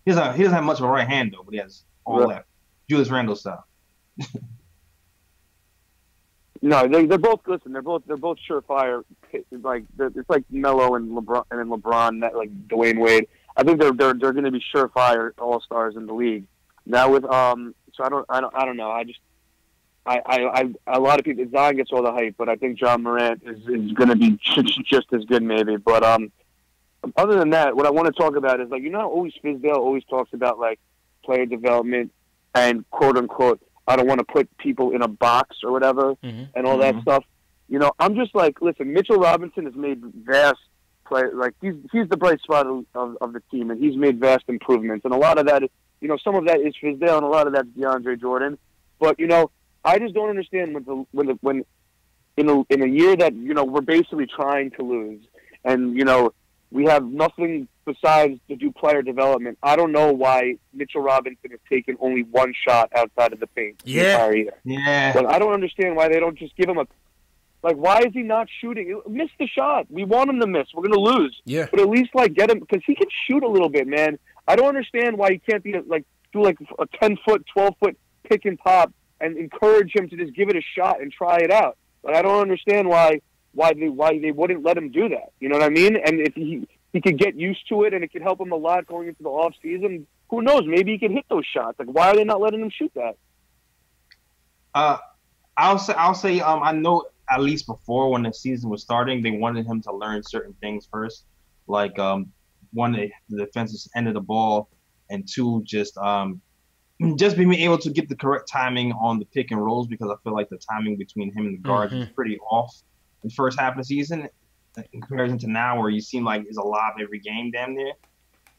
He doesn't have much of a right hand though, but he has all left. Julius Randle style. No, they're both. Listen, they're both surefire. Like it's like Melo and LeBron, that like Dwayne Wade. I think they're going to be surefire all-stars in the league. Now with so I don't know. I a lot of people, Zion gets all the hype, but I think John Morant is going to be just as good maybe. But other than that, what I want to talk about is like, you know, always Fizdale always talks about like player development and quote unquote, I don't want to put people in a box or whatever and all that stuff. You know, I'm just like, listen, Mitchell Robinson has made vast play, like he's the bright spot of the team, and he's made vast improvements, and a lot of that is, you know, some of that is Fizdale and a lot of that's DeAndre Jordan. But you know, I just don't understand when in a year that, you know, we're basically trying to lose, and you know, we have nothing besides to do player development. I don't know why Mitchell Robinson has taken only one shot outside of the paint. Yeah. Yeah. But I don't understand why they don't just give him a. Like, why is he not shooting? Miss the shot. We want him to miss. We're going to lose. Yeah. But at least, like, get him, because he can shoot a little bit, man. I don't understand why he can't be, like, do, like, a 10-foot, 12-foot pick and pop and encourage him to just give it a shot and try it out. Like, I don't understand why they wouldn't let him do that. You know what I mean? And if he could get used to it and it could help him a lot going into the off season, who knows? Maybe he can hit those shots. Like, why are they not letting him shoot that? I'll say I know at least before when the season was starting, they wanted him to learn certain things first, like one, the defensive end of the ball, and two, just being able to get the correct timing on the pick and rolls, because I feel like the timing between him and the guards is pretty off in the first half of the season in comparison to now, where you seem like it's a lot every game damn near.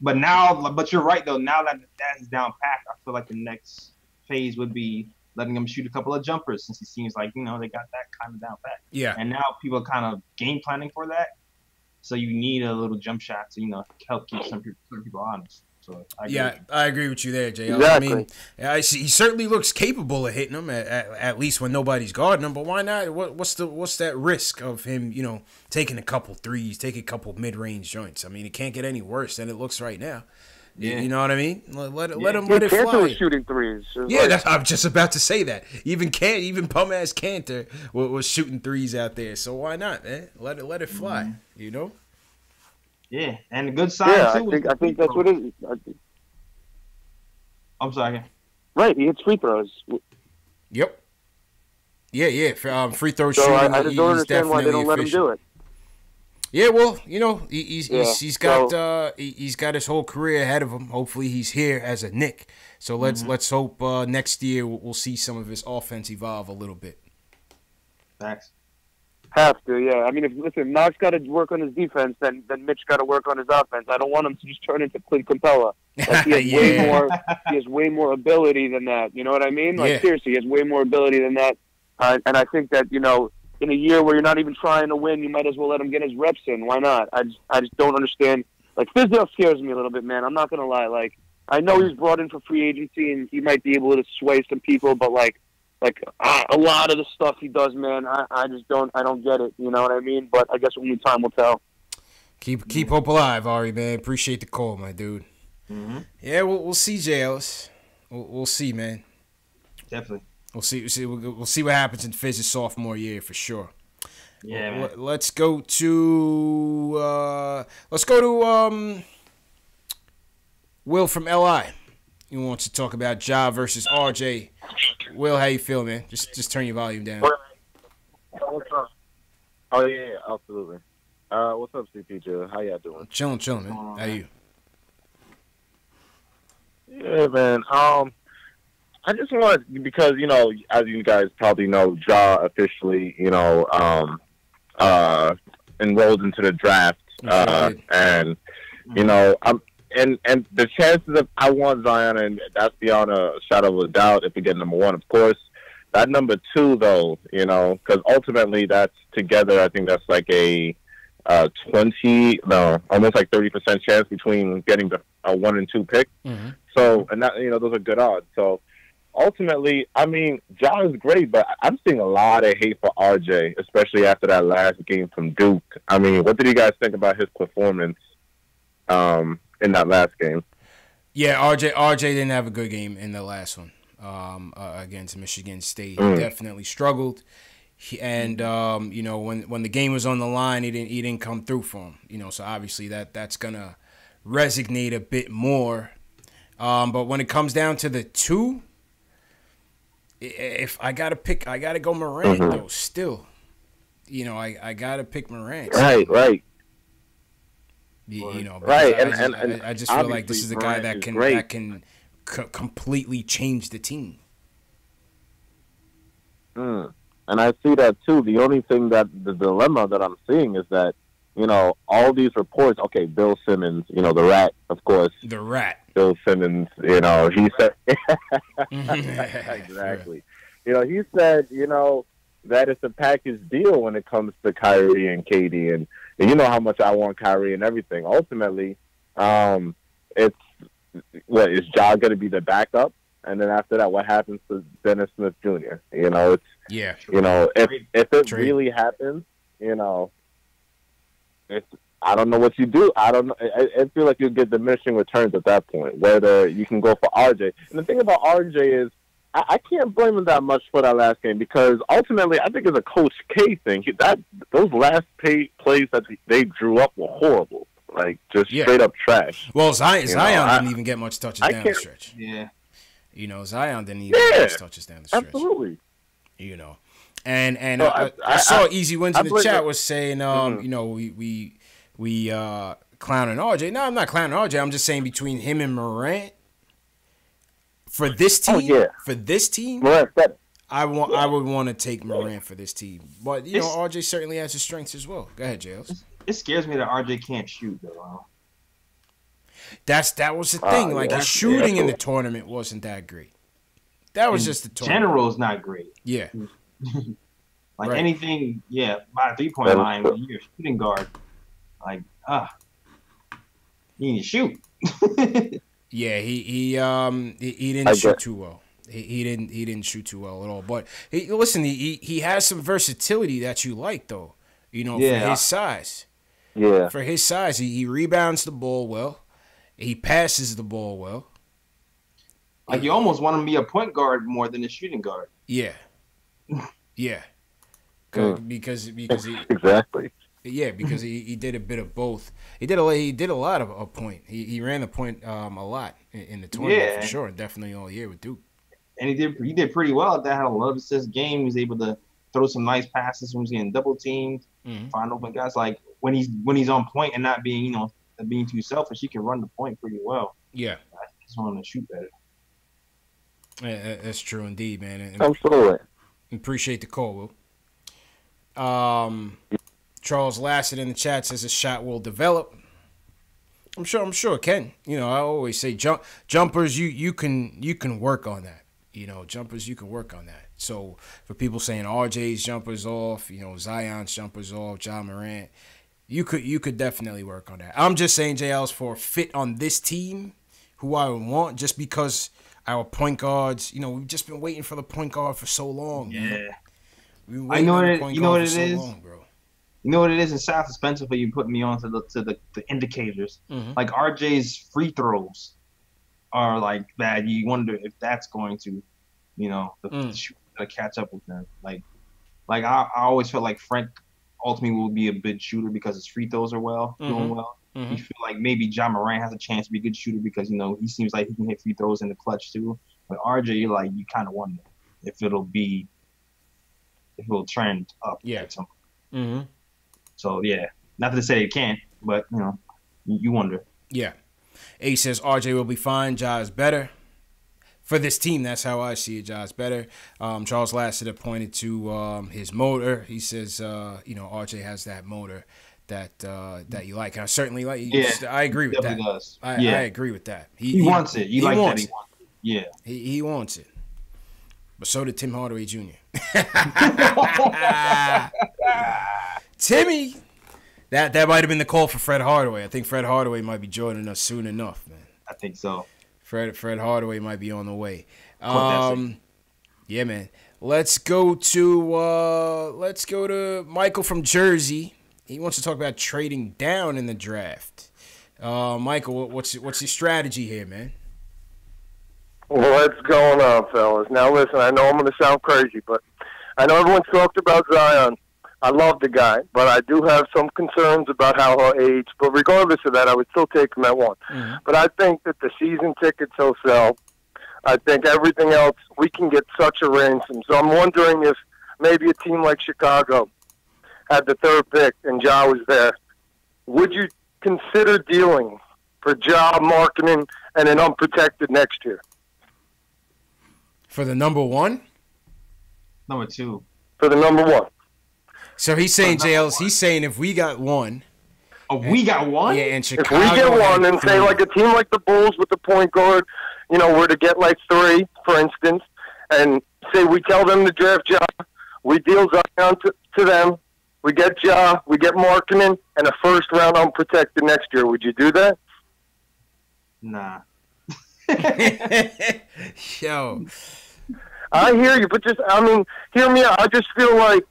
But you're right though. Now that is down packed, I feel like the next phase would be letting him shoot a couple of jumpers, since he seems like, you know, they got that kind of down pat. Yeah. And now people are kind of game planning for that. So you need a little jump shot to, you know, help keep some people honest. So I agree with you there, Jay. Exactly. I mean, he certainly looks capable of hitting them at least when nobody's guarding him. But why not? What's that risk of him, you know, taking a couple threes, taking a couple mid-range joints? I mean, it can't get any worse than it looks right now. Yeah. You know what I mean? Let him fly. Was shooting threes. Yeah, I'm just about to say that. Even bum-ass Cantor was shooting threes out there. So why not, man? Let it fly, you know? Yeah, and a good sign, too. I think that's what it is. I'm sorry. Right, he hits free throws. Yep. Yeah. Free throw so shooting. I just don't understand why they don't let him do it. Yeah, well, you know, he's got his whole career ahead of him. Hopefully, he's here as a Knick. So let's hope next year we'll see some of his offense evolve a little bit. Thanks. Have to, yeah. I mean, if Knox got to work on his defense, then Mitch got to work on his offense. I don't want him to just turn into Clint Capella. Like, he has way more ability than that. You know what I mean? Like, seriously, he has way more ability than that. And I think that, you know, in a year where you're not even trying to win, you might as well let him get his reps in. Why not? I just don't understand. Like, Fizdale scares me a little bit, man. I'm not gonna lie. Like, I know he's brought in for free agency and he might be able to sway some people, but like a lot of the stuff he does, man, I don't get it. You know what I mean? But I guess only time will tell. Keep hope alive, Ari, man. Appreciate the call, my dude. Mm-hmm. Yeah, we'll see, Jay Ellis. We'll see, man. Definitely. We'll see what happens in Fizz's sophomore year for sure. Yeah, man. Let's go to Will from LI. He wants to talk about Ja versus RJ. Will, how you feel, man? Just turn your volume down. What's up? Oh yeah, absolutely. What's up, CPJ? How y'all doing? Chilling, man. How you? Yeah, man. I just want, because, you know, as you guys probably know, Ja officially, you know, enrolled into the draft, and you know, and the chances of I want Zion, and that's beyond a shadow of a doubt. If we get number one, of course. That number two, though, you know, because ultimately that's together. I think that's like a 20, no, almost like 30% chance between getting the 1 and 2 pick. Mm-hmm. So, and that, you know, those are good odds. So, ultimately, I mean, Ja is great, but I'm seeing a lot of hate for RJ, especially after that last game from Duke. I mean, what did you guys think about his performance in that last game? Yeah, RJ didn't have a good game in the last one against Michigan State. He definitely struggled. And you know, when the game was on the line, he didn't come through for him. You know, so obviously that's gonna resonate a bit more. But when it comes down to the two, if I gotta pick, I gotta go Morant though. Still, you know, I gotta pick Morant. Right. You know, right. I just feel like this is a guy that can completely change the team. And I see that too. The only thing that the dilemma that I'm seeing is that, you know, all these reports. Okay, Bill Simmons, you know, the rat, of course. The rat. Bill Simmons, you know, he said exactly. You know, he said, you know, that it's a package deal when it comes to Kyrie and KD, and you know how much I want Kyrie and everything. Ultimately, it's what is Ja going to be the backup, and then after that, what happens to Dennis Smith Jr.? You know, it's you know, if it really happens, you know, it's. I don't know what you do. I don't know. I feel like you'll get diminishing returns at that point, whether you can go for RJ. And the thing about RJ is, I can't blame him that much for that last game because ultimately, I think it's a Coach K thing. Those last plays that they drew up were horrible, like just straight up trash. Well, Zion didn't even get much touches down the stretch. Yeah, you know, Zion didn't even get much touches down the stretch. Absolutely. You know, and so I saw Easy Wins in the chat was saying, you know, we clowning RJ. No, I'm not clowning RJ. I'm just saying between him and Morant for this team, Morant, I would want to take Morant for this team. But you know, RJ certainly has his strengths as well. Go ahead, Jails. It scares me that RJ can't shoot though. That was the thing. Like his shooting in the tournament wasn't that great. That was just the tournament. General is not great. Yeah. Anything, by the 3-point line, when you're a shooting guard. Like, you need to shoot. Yeah, he didn't shoot too well. He didn't shoot too well at all. But he has some versatility that you like though. You know, for his size. Yeah. For his size, he rebounds the ball well. He passes the ball well. Like you almost want him to be a point guard more than a shooting guard. Yeah. Yeah. Because he exactly. Yeah, because he did a bit of both. He did a lot of a point. He ran the point a lot in the tournament for sure, definitely all year with Duke. And he did pretty well at that. Had a lot of assist game. He was able to throw some nice passes when he was getting double teamed, find open guys. Like when he's on point and not being being too selfish, he can run the point pretty well. Yeah, I just want to shoot better. Yeah, that's true indeed, man. And absolutely. Appreciate the call, Will. Charles Lassett in the chat says a shot will develop. I'm sure it can. You know, I always say jumpers. You can work on that. You know, jumpers you can work on that. So for people saying RJ's jumpers off, you know, Zion's jumpers off, Ja Morant, you could definitely work on that. I'm just saying JL's for a fit on this team, who I would want, just because our point guards. You know, we've just been waiting for the point guard for so long. Yeah, I know it. You know what it is, bro. You know what it is in South Spencer for you putting me on to the indicators. Like RJ's free throws are like bad. You wonder if that's going to, you know, catch up with them. Like I always felt like Frank ultimately will be a good shooter because his free throws are doing well. You feel like maybe Ja Morant has a chance to be a good shooter because, you know, he seems like he can hit free throws in the clutch too. But RJ, you kind of wonder if it'll trend up. Yeah. So, yeah, not to say it can't, but, you know, you wonder. Yeah. A says RJ will be fine. Ja is better. For this team, that's how I see it. Ja is better. Charles Lassiter pointed to his motor. He says, you know, RJ has that motor that you like. And I certainly like. Yeah, I agree with that. definitely does. I agree with that. He wants it. You like that he wants it. Yeah, he wants it. But so did Tim Hardaway Jr. Timmy, that might have been the call for Fred Hardaway. I think Fred Hardaway might be joining us soon enough, man. I think so. Fred Hardaway might be on the way. Yeah, man. Let's go to Michael from Jersey. He wants to talk about trading down in the draft. Michael, what's your strategy here, man? What's going on, fellas? Now, listen, I know I'm going to sound crazy, but I know everyone's talked about Zion. I love the guy, but I do have some concerns about how he'll age. But regardless of that, I would still take him at one. Mm-hmm. But I think that the season tickets he'll sell, I think everything else, we can get such a ransom. So I'm wondering if maybe a team like Chicago had the third pick and Ja was there. Would you consider dealing for Ja, Markkanen, and an unprotected next year? For the number one? Number two. For the number one. So he's saying, JLs, he's saying if we got one. Oh, we got one? Yeah, and Chicago. If we get one and say like a team like the Bulls with the point guard, were to get like three, for instance, and say we tell them to draft Ja, we deal Zion to them, we get Ja, we get Markkanen, and a first round unprotected next year. Would you do that? Nah. Yo. I hear you, but hear me out. I just feel like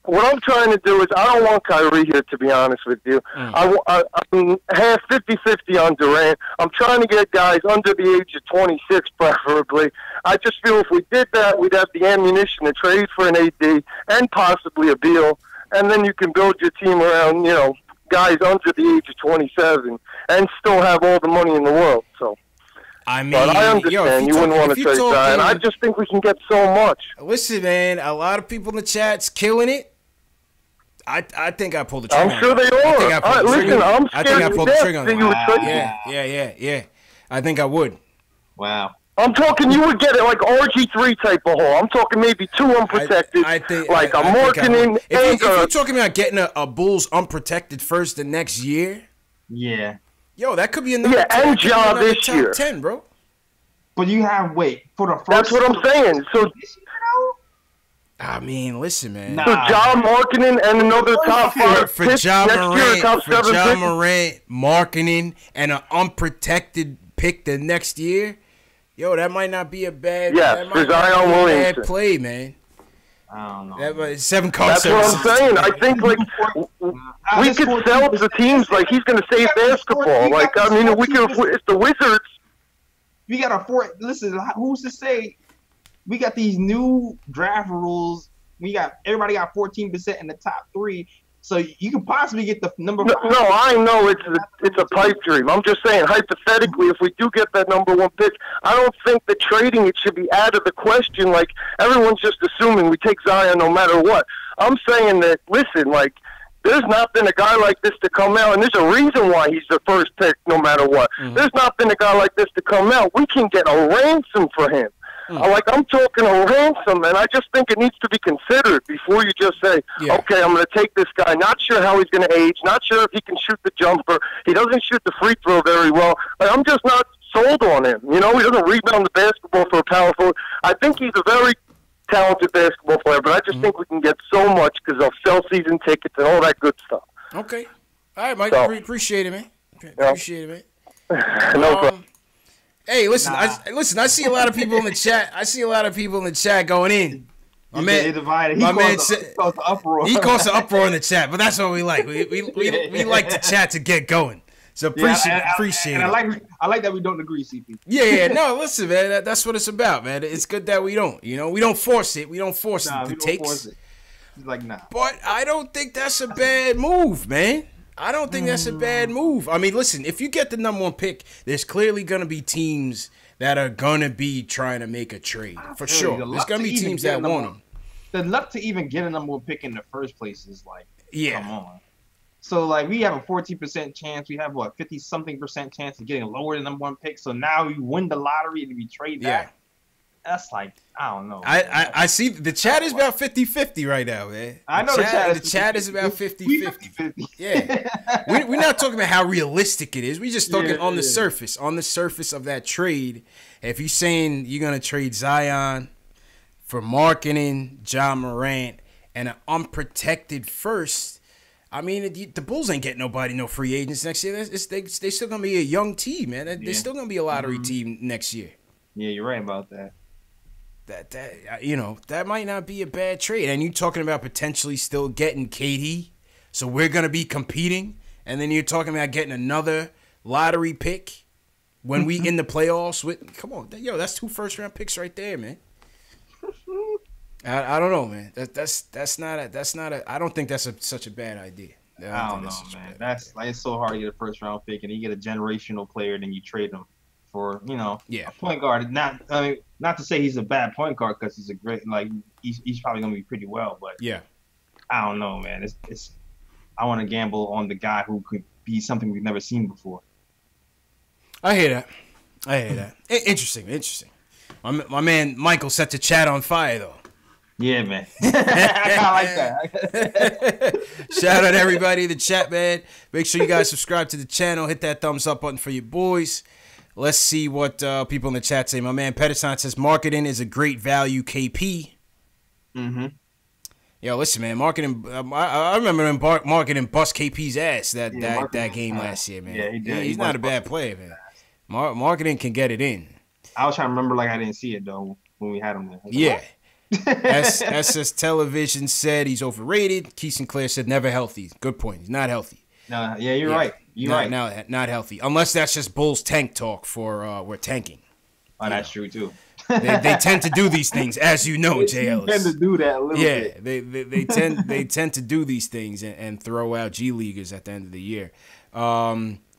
what I'm trying to do is I don't want Kyrie here, to be honest with you. I'm half 50-50 on Durant. I'm trying to get guys under the age of 26, preferably. I just feel if we did that, we'd have the ammunition to trade for an AD and possibly a Beal, and then you can build your team around, guys under the age of 27 and still have all the money in the world. So. But I understand you wouldn't want to trade Zion. I just think we can get so much. Listen, man, a lot of people in the chat's killing it. I think I pulled the trigger. I'm sure they are. I'm scared. I think I pulled the trigger on that. Yeah. I think I would. Wow. I'm talking you would get it like RG3 type of haul. I'm talking maybe two unprotected. I think like a Markkanen. If you're talking about getting a Bulls unprotected first the next year. Yeah. Yo, that could be another. Yeah, and Ja this year. 10, bro. But you have for the first. That's what I'm saying. So. I mean, listen, man. So Ja, Markkanen, and another top 5 for Ja Morant, Markkanen, and an unprotected pick the next year. Yo, that might not be a bad. For Zion Williamson. Bad play, man. I don't know. That 7 cards. That's what I'm saying. I think we could sell to teams like he's going to save basketball. We can. If the Wizards. We got listen, who's to say? We got these new draft rules. Everybody got 14% in the top 3, so you could possibly get the number 5. No, I know it's a pipe dream. I'm just saying, hypothetically, if we do get that number 1 pick, I don't think that trading it should be out of the question. Like everyone's just assuming we take Zion no matter what. I'm saying that listen, like there's not been a guy like this to come out, and there's a reason why he's the first pick no matter what. Mm-hmm. There's not been a guy like this to come out. We can get a ransom for him. I'm talking a ransom, and I just think it needs to be considered before you just say, okay, I'm going to take this guy. Not sure how he's going to age. Not sure if he can shoot the jumper. He doesn't shoot the free throw very well. Like, I'm just not sold on him. He doesn't rebound the basketball for a power forward. I think he's a very talented basketball player, but I just think we can get so much because they'll sell season tickets and all that good stuff. Okay. All right, Mike. Appreciate it, man. Appreciate it, man. No problem. Hey, listen, I see a lot of people in the chat. I see a lot of people in the chat going in. My man, he caused the uproar. He caused the uproar in the chat, but that's what we like. We like the chat to get going. So appreciate it. I like that we don't agree, CP. Yeah. No, listen, man. That's what it's about, man. It's good that we don't. We don't force it. We don't force the takes. Force it. He's like, nah. But I don't think that's a bad move, man. I don't think that's a bad move. I mean, listen, if you get the number 1 pick, there's clearly going to be teams that are going to be trying to make a trade. For sure. There's going to be teams that want them. The luck to even get a number 1 pick in the first place is like, come on. So, like, we have a 14% chance. We have, 50-something% chance of getting lower than number 1 pick. So now you win the lottery and we trade that. that's like, I don't know. I see the chat is about 50-50 right now, man. I know the chat is about 50-50. Yeah. We're not talking about how realistic it is. We're just talking on the surface of that trade. If you're saying you're going to trade Zion for marketing, John Morant, and an unprotected first, I mean, the Bulls ain't getting no free agents next year. They still going to be a young team, man. They're still going to be a lottery team next year. Yeah, you're right about that. That might not be a bad trade. And you talking about potentially still getting KD, so we're gonna be competing. And then you're talking about getting another lottery pick when we in the playoffs. Come on, that's 2 first-round picks right there, man. I don't know, man. That's not a. I don't think that's such a bad idea. I don't know, man. That's like, it's so hard to get a first-round pick, and you get a generational player, then you trade them for a point guard. Not to say he's a bad point guard, because he's a great, he's probably gonna be pretty well, but I don't know, man. It's I want to gamble on the guy who could be something we've never seen before. I hear that. Interesting. My man Michael set the chat on fire though. Yeah, man. I like that. Shout out everybody in the chat, man. Make sure you guys subscribe to the channel. Hit that thumbs up button for your boys. Let's see what people in the chat say. My man Pedersen says marketing is a great value, KP. Mm-hmm. Yo, listen, man. Marketing. I remember him marketing bust KP's ass that game last year, man. Yeah, he did. He's not a bad player, man. Marketing can get it in. I was trying to remember, I didn't see it though when we had him there. Yeah. SS Television said he's overrated. Keith Sinclair said never healthy. Good point. He's not healthy. No, yeah, you're right. You're right. Not healthy. Unless that's just Bulls tank talk for we're tanking. Oh, that's true too. They tend to do these things, as you know, Jay Ellis. They tend to do that a little bit. Yeah, they tend to do these things and throw out G Leaguers at the end of the year.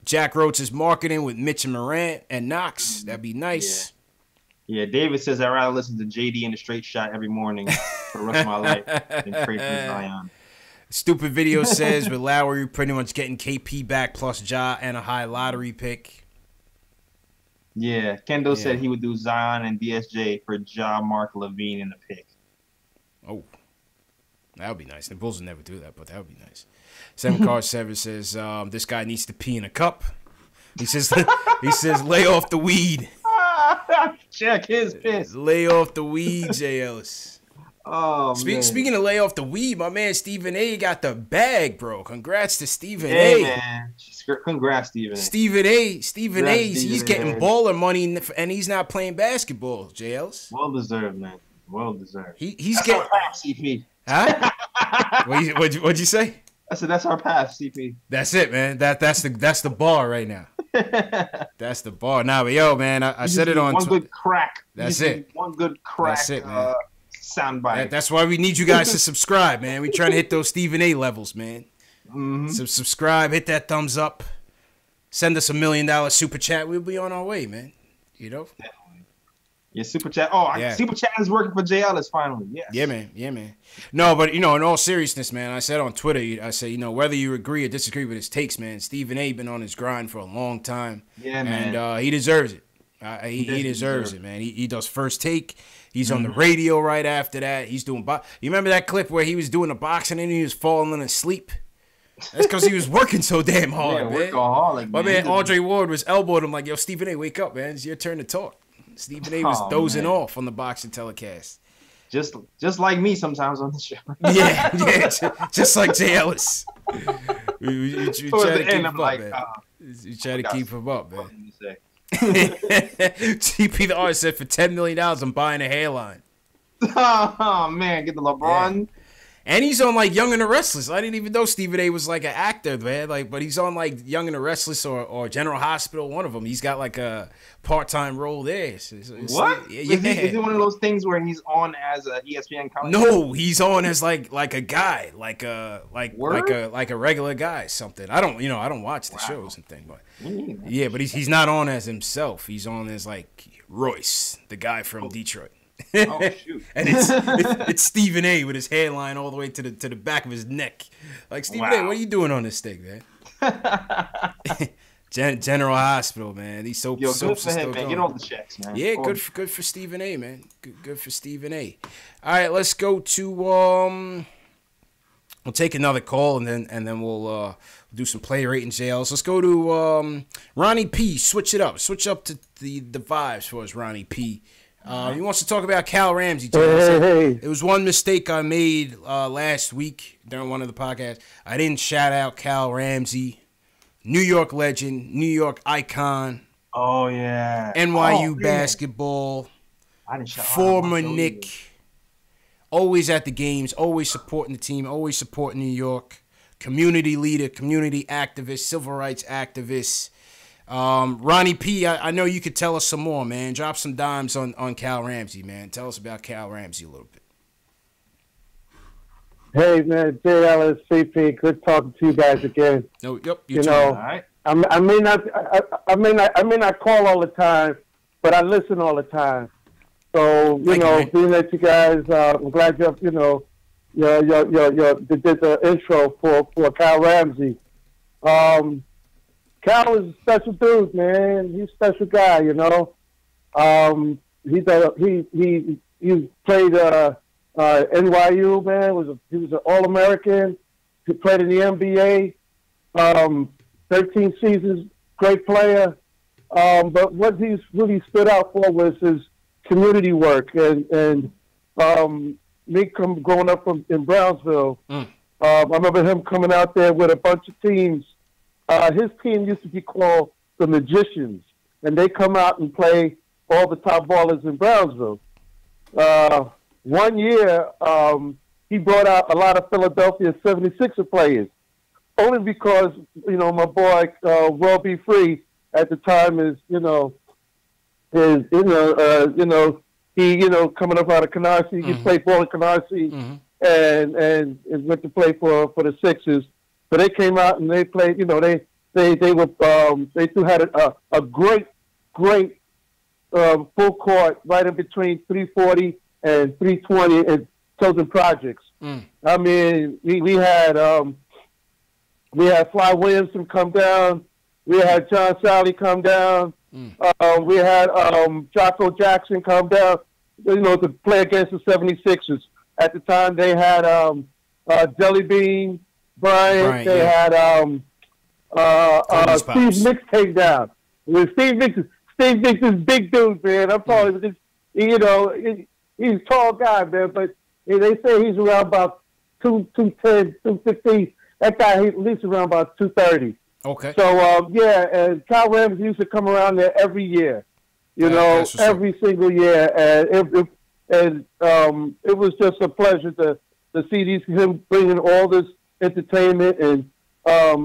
Jack Roach is marketing with Mitch and Morant and Knox. That'd be nice. Yeah, David says I'd rather listen to JD in the straight shot every morning for the rest of my life than trade for Zion. Stupid Video says with Lowry pretty much getting KP back plus Ja and a high lottery pick. Yeah, Kendall said he would do Zion and DSJ for Ja, Mark, Levine, and a pick. Oh, that would be nice. The Bulls would never do that, but that would be nice. 7Car7 says this guy needs to pee in a cup. He says lay off the weed. Check his piss. Lay off the weed, Jay Ellis. Oh, man. Speaking of lay off the weed, my man Stephen A got the bag, bro. Congrats to Stephen A. Man. Congrats, Stephen A. Stephen A. He's getting baller money, and he's not playing basketball, Jay Ellis. Well deserved, man. Well deserved. He's that's getting our path, CP. Huh? What'd you say? I said that's our path, CP. That's it, man. That's the bar right now. That's the bar. Nah, but yo, man, I said it on one good crack. That's it. One good crack. That's it, man. Soundbite. That's why we need you guys to subscribe, man. We trying to hit those Stephen A levels, man. Mm-hmm. So subscribe, hit that thumbs up, send us $1 million super chat. We'll be on our way, man. You know. Definitely. Yeah, super chat. Oh, super chat is working for Jay Ellis finally. Yes. Yeah, man. No, but in all seriousness, man, I said on Twitter, I said, whether you agree or disagree with his takes, man, Stephen A. been on his grind for a long time. Yeah, man. And he deserves it. He deserves it, man. He does First Take. He's on the radio right after that. He's doing you remember that clip where he was doing a boxing and he was falling asleep? That's because he was working so damn hard, man. Workaholic, My man Andre Ward was elbowed him like, yo, Stephen A., wake up, man. It's your turn to talk. Stephen A. was dozing off on the boxing telecast. Just like me sometimes on the show. yeah, just like Jay Ellis. We try to keep him up, man. You try to keep him up, man. TP the artist said for $10 million, I'm buying a hairline. Oh man, get the LeBron. Yeah. And he's on like Young and the Restless. I didn't even know Stephen A. was like an actor, man. But he's on like Young and the Restless or General Hospital, one of them. He's got like a part-time role there. What? Yeah. Is it one of those things where he's on as a ESPN commentator? No, he's on as like a guy, like a regular guy, something. I don't watch the shows and things, but yeah, but he's not on as himself. He's on as like Royce, the guy from Detroit. Oh shoot! And it's Stephen A. with his hairline all the way to the back of his neck. Like Stephen A., what are you doing on this thing, man? General Hospital, man. These soaps Yo, are good for still him, man. going. Get all the checks, man. Yeah, good for Stephen A, man. Good for Stephen A. All right, let's go to we'll take another call and then we'll do some play ratings, JLs. Let's go to Ronnie P. Switch it up. Switch up to the vibes for us, Ronnie P. He wants to talk about Cal Ramsey. Hey. It was one mistake I made last week during one of the podcasts. I didn't shout out Cal Ramsey, New York legend, New York icon. Oh, yeah. NYU basketball. I didn't shout Former out Knick. Always at the games. Always supporting the team. Always supporting New York. Community leader. Community activist. Civil rights activist. Ronnie P., I know you could tell us some more, man. Drop some dimes on Cal Ramsey, man. Tell us about Cal Ramsey a little bit. Hey, man, JLS, CP, good talking to you guys again. No, yep, you know, All right. I may not call all the time, but I listen all the time. So you know, being that you guys, I'm glad you did the intro for Cal Ramsey. Cal is a special dude, man. He's a special guy, you know. He played NYU, man. He was an All-American. He played in the NBA. 13 seasons, great player. But what he's really stood out for was his community work and me growing up in Brownsville. I remember him coming out there with a bunch of teams. His team used to be called the Magicians, and they come out and play all the top ballers in Brownsville. One year, he brought out a lot of Philadelphia 76er players, only because, you know, my boy, Will Be Free, at the time coming up out of Canarsie, he played ball in Canarsie, and went to play for the Sixers. So they came out and they played, you know, they still had a great full court right in between 340 and 320 in Tilden Projects. I mean, we had Fly Williamson come down, we had John Sally come down, we had Jocko Jackson come down, you know, to play against the 76ers. At the time, they had Jelly Bean, Bryant, they had Steve Nicks came down. Steve Nicks is big dude, man. I'm probably you know, he's a tall guy, man, but they say he's around about 210, 215. That guy, he's at least around about 230. Okay. So, yeah, and Cal Ramsey used to come around there every year, you know, every single year. And it was just a pleasure to see him bringing all this entertainment and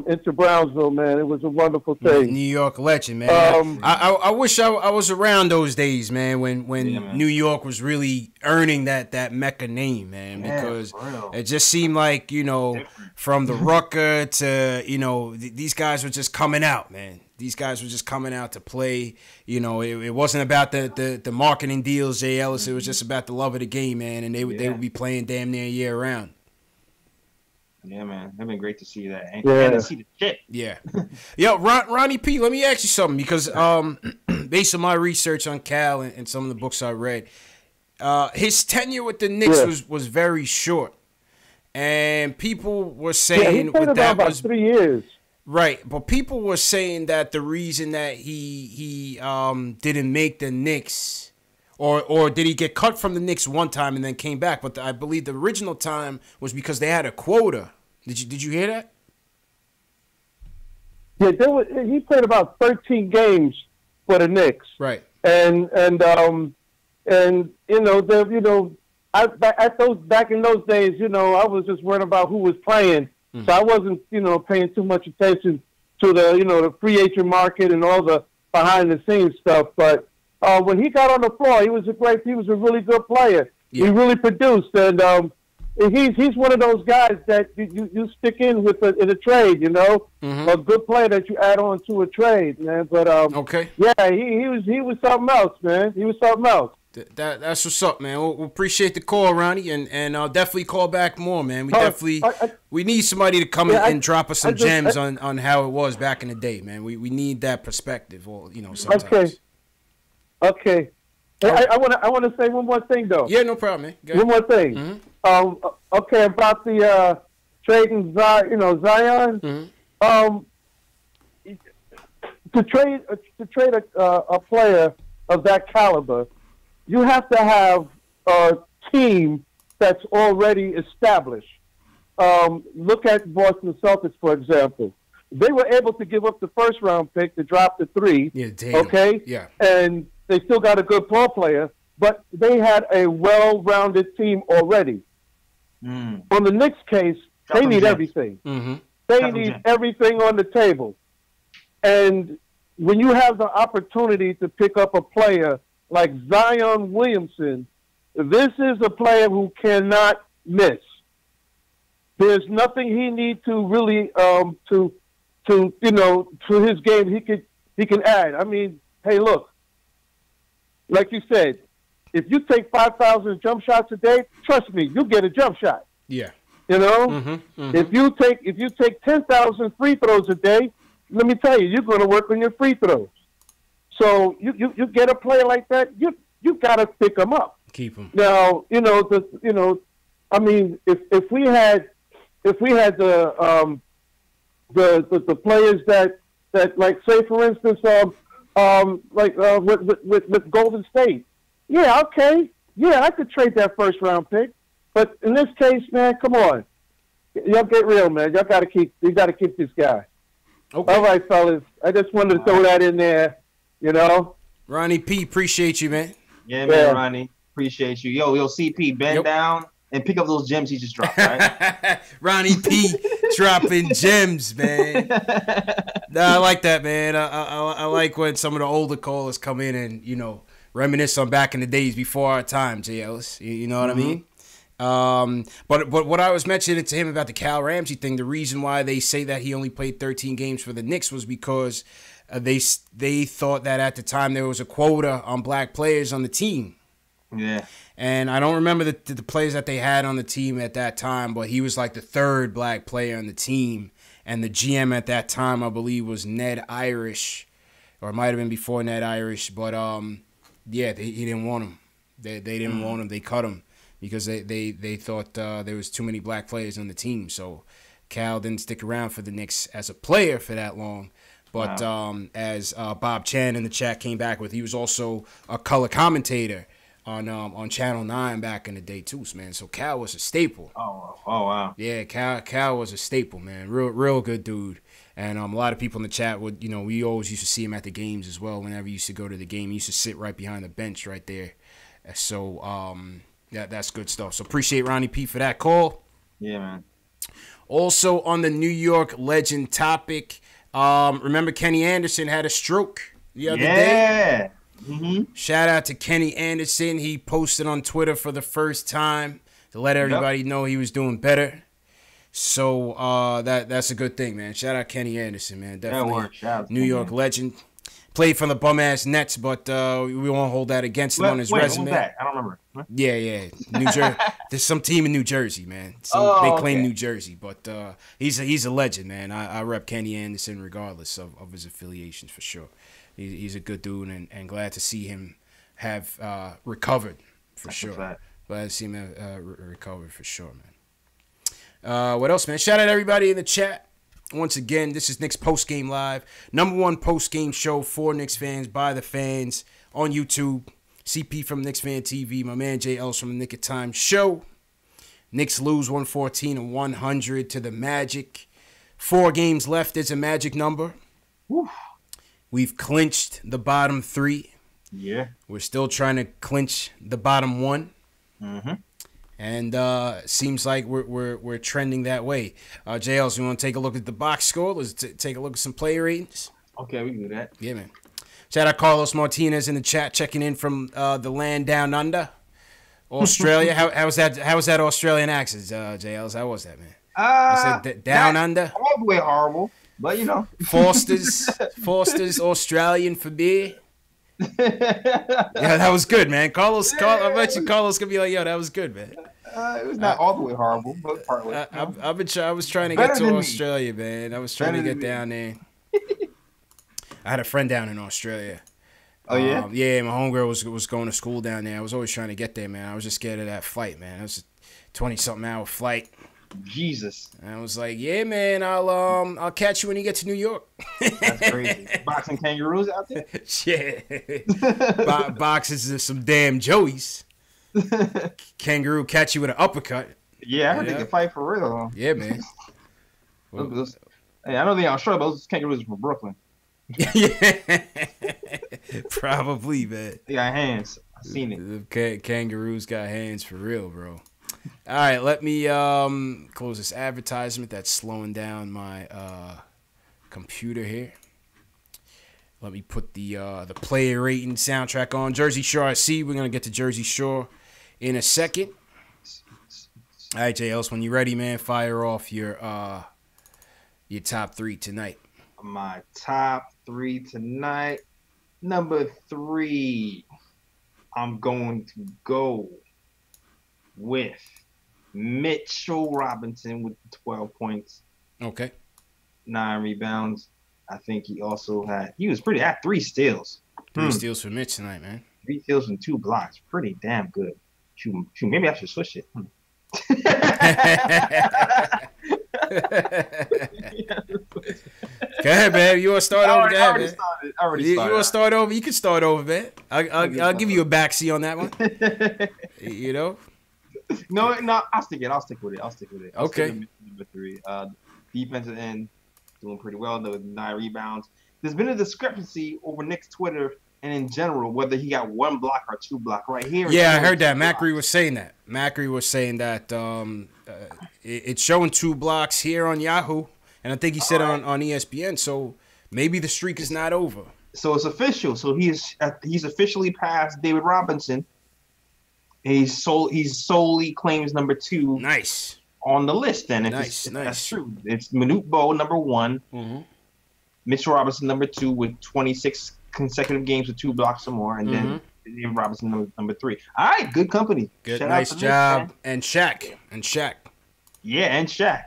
into Brownsville, man. It was a wonderful thing. New York legend, man. I wish I was around those days, man, when New York was really earning that Mecca name, man, because it just seemed like, you know, from the Rucker to, you know, these guys were just coming out, man. These guys were just coming out to play. You know, it wasn't about the marketing deals, Jay Ellis. It was just about the love of the game, man, and they would be playing damn near year round. Yeah, man. It's been great to see that. And to see the shit. Yeah. Yo, Ronnie P., let me ask you something, because based on my research on Cal and some of the books I read, his tenure with the Knicks was very short. And people were saying he played about 3 years. Right, but people were saying that the reason that he didn't make the Knicks, or did he get cut from the Knicks one time and then came back? But I believe the original time was because they had a quota. Did you hear that? Yeah, he played about 13 games for the Knicks. Right. And you know, back in those days, you know, I was just worried about who was playing. So I wasn't, you know, paying too much attention to the free agent market and all the behind the scenes stuff. But when he got on the floor, he was a really good player. Yeah. He really produced, and he's one of those guys that you stick in with in a trade, you know, a good player that you add on to a trade, man. But yeah, he was something else, man. He was something else. That's what's up, man. We'll appreciate the call, Ronnie, and I'll definitely call back more, man. We need somebody to come and drop us some gems on how it was back in the day, man. We need that perspective, or sometimes. Okay. I want to say one more thing though. Yeah, no problem, man. Go ahead. One more thing. Mm-hmm. Okay, about the trading Zion. Mm-hmm. To trade a player of that caliber, you have to have a team that's already established. Look at Boston Celtics, for example. They were able to give up the first round pick to drop the 3. Yeah, damn. Okay? Yeah. And they still got a good ball player, but they had a well-rounded team already. On the Knicks case, they need everything. Mm-hmm. They need everything on the table. And when you have the opportunity to pick up a player like Zion Williamson, this is a player who cannot miss. There's nothing he needs to really to his game he can add. I mean, hey, look, like you said, if you take 5,000 jump shots a day, trust me, you'll get a jump shot. Yeah. You know, Mm-hmm. if you take 10,000 free throws a day, let me tell you, you're going to work on your free throws. So you get a player like that, you got to pick him up. Keep him. Now, I mean, if we had the players that like, say for instance, with Golden State, yeah, okay, yeah, I could trade that first round pick, but in this case, man, come on, y'all get real, man. You got to keep this guy. Okay. All right, fellas. I just wanted to throw that in there, Ronnie P, appreciate you, man. Yeah, man, Ronnie. Appreciate you. Yo, CP, bend down and pick up those gems he just dropped, right? Ronnie P dropping gems, man. Nah, I like that, man. I like when some of the older callers come in and, reminisce on back in the days before our time, J. Ellis. You know what I mean? But what I was mentioning to him about the Cal Ramsey thing, the reason why they say that he only played 13 games for the Knicks was because they thought that at the time there was a quota on black players on the team. Yeah. And I don't remember the players that they had on the team at that time, but he was like the third black player on the team. And the GM at that time, I believe, was Ned Irish, or it might have been before Ned Irish. But he didn't want him. They didn't want him. They cut him because they thought there was too many black players on the team. So Cal didn't stick around for the Knicks as a player for that long. But as Bob Chan in the chat came back with, he was also a color commentator on Channel 9 back in the day too, man. So Cal was a staple. Oh wow. Yeah, Cal was a staple, man. Real good dude. And a lot of people in the chat would, we always used to see him at the games as well. Whenever he used to go to the game, he used to sit right behind the bench right there. So that's good stuff. So appreciate Ronnie P for that call. Yeah, man. Also on the New York legend topic, remember Kenny Anderson had a stroke the other day? Mm-hmm. Shout out to Kenny Anderson. He posted on Twitter for the first time to let everybody know he was doing better. So that's a good thing, man. Shout out Kenny Anderson, man. Definitely New York legend. Played for the bum-ass Nets, but we won't hold that against him on his resume. What was that? I don't remember. Huh? Yeah. New Jersey. There's some team in New Jersey, man. They claim New Jersey, but he's a legend, man. I rep Kenny Anderson regardless of his affiliations for sure. He's a good dude, and glad to see him have recovered for sure. Glad to see him have recovered for sure, man. What else, man? Shout out everybody in the chat. Once again, this is Knicks Post Game Live, #1 post game show for Knicks fans by the fans on YouTube. CP from KnicksFanTV, my man J. Ellis from the Nick of Time show. Knicks lose 114-100 to the Magic. 4 games left is a magic number. Woo. We've clinched the bottom 3. Yeah. We're still trying to clinch the bottom 1. Mm-hmm. And seems like we're trending that way. JL, you want to take a look at the box score? Let's take a look at some player ratings. Okay, we can do that. Yeah, man. Shout out Carlos Martinez in the chat, checking in from the land down under, Australia. How was that Australian accent, JL? How was that, man? I said down under. All the way horrible, but Foster's Australian for beer. Yeah, that was good, man. Carlos, I bet you Carlos could be like, yo, that was good, man. It was not all the way horrible, but partly. I was trying to get to Australia, man. I was trying to get down there. I had a friend down in Australia. Oh, yeah? Yeah, my homegirl was going to school down there. I was always trying to get there, man. I was just scared of that flight, man. It was a 20-something hour flight. Jesus. And I was like, yeah, man, I'll catch you when you get to New York. That's crazy. Boxing kangaroos out there? Yeah. Boxes of some damn Joeys. Kangaroo catch you with an uppercut. Yeah, I heard they can fight for real. Yeah, man. Hey, I know they're Australia, but those kangaroos are from Brooklyn. Yeah. Probably, man. They got hands. I've seen it. Kangaroos got hands for real, bro. All right, let me close this advertisement that's slowing down my computer here. Let me put the player rating soundtrack on. Jersey Shore, I see. We're going to get to Jersey Shore in a second. All right, JLs, when you're ready, man, fire off your top three tonight. My top three tonight. Number 3, I'm going to go with Mitchell Robinson with 12 points. Okay. 9 rebounds. I think he was pretty at 3 steals. 3 steals for Mitch tonight, man. 3 steals and 2 blocks. Pretty damn good. Shoot, maybe I should switch it. Go ahead, man. You want to start over? Go ahead, man. I already started. You want to start over? You can start over, man. I'll give you a backseat on that one. You know? No, I'll stick with it. Okay. Number 3. Defensive end, doing pretty well with 9 rebounds. There's been a discrepancy over Knicks Twitter and in general whether he got 1 block or 2 block right here. Yeah, I heard that. Macri was saying that. It's showing 2 blocks here on Yahoo, and I think he said on ESPN. So maybe the streak is not over. So it's official. So he's officially passed David Robinson. He's solely claims number 2. Nice. On the list, then. Nice. That's true. It's Manute Bol, number 1. Mm-hmm. Mitchell Robinson, number 2, with 26 consecutive games with 2 blocks or more, and then David Robinson, number 3. All right, good company. Good, nice job. And Shaq. Yeah, and Shaq.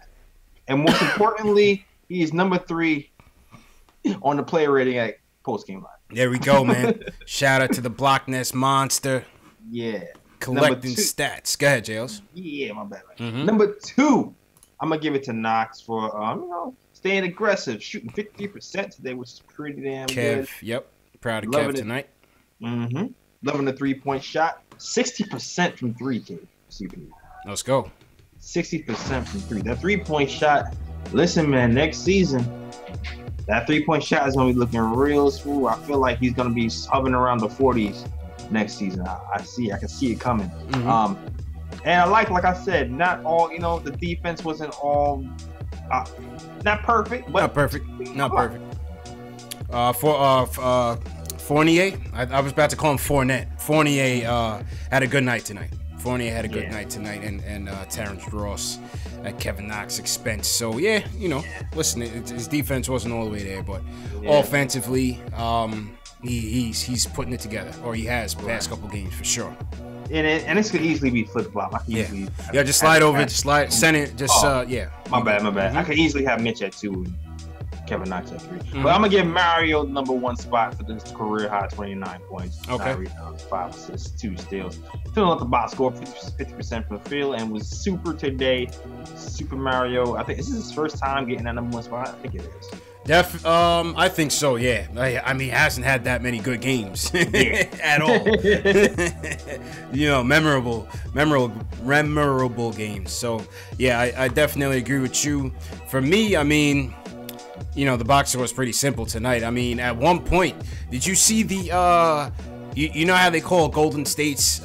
And most importantly, he is number 3 on the player rating at post-game line. There we go, man. Shout out to the Block Nest Monster. Yeah. Collecting stats. Go ahead, Jails. Yeah, my bad. Mm-hmm. Number 2, I'm going to give it to Knox for, staying aggressive, shooting 50% today, which is pretty damn good. Yep. Proud of Kev tonight. Mm-hmm. Loving the 3-point shot. 60% from 3, CP. Let's go. 60% from 3. That 3-point shot, listen, man, next season, that 3-point shot is going to be looking real smooth. I feel like he's going to be hovering around the 40s next season. I can see it coming. Mm-hmm. And I like I said, not all, the defense wasn't all not perfect, but not perfect. Fournier, I was about to call him Fournette. Fournier had a good night tonight. And Terrence Ross at Kevin Knox's expense. So listen, his defense wasn't all the way there, but offensively, he's putting it together, or he has past couple games for sure. And this could easily be flip flop. Just slide over, send it. My bad. Mm-hmm. I could easily have Mitch at 2 and Kevin Knox at 3. Mm-hmm. But I'm gonna give Mario the number 1 spot for this career high 29 points. Okay. 9 rebounds, 5 assists, 2 steals. Filling up the box score 50% from the field and was super today. Super Mario. I think this is his first time getting that number 1 spot. I think it is. I think so, yeah. I mean, he hasn't had that many good games at all. memorable games. So, yeah, I definitely agree with you. For me, I mean, the box score was pretty simple tonight. I mean, at one point, did you see the, you know how they call Golden State's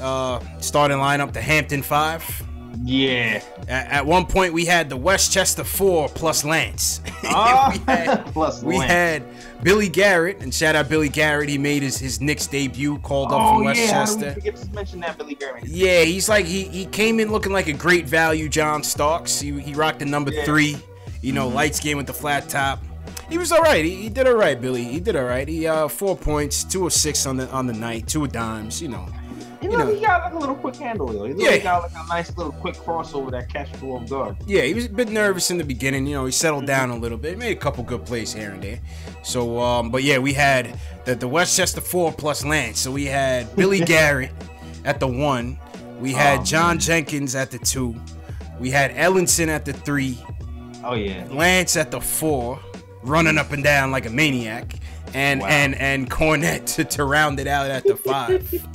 starting lineup the Hampton 5? Yeah. At one point, we had the Westchester 4 plus Lance. We had Billy Garrett, and shout out Billy Garrett. He made his Knicks debut, called up from Westchester. I forget to mention that, Billy Garrett. Yeah, he's like he came in looking like a great value John Starks. He rocked the number 3, light skin with the flat top. He was all right. He did all right, Billy. He did all right. He 4 points, 2 of 6 on the night, 2 of dimes. You know, he got like a little quick handle though. He got like a nice little quick crossover that catch for off guard. Yeah, he was a bit nervous in the beginning. You know, he settled down a little bit. He made a couple good plays here and there. So, but yeah, we had the Westchester 4 plus Lance. So we had Billy Garrett at the 1. We had John Jenkins at the 2. We had Ellenson at the 3. Oh yeah. Lance at the 4, running up and down like a maniac, and Cornette to round it out at the 5.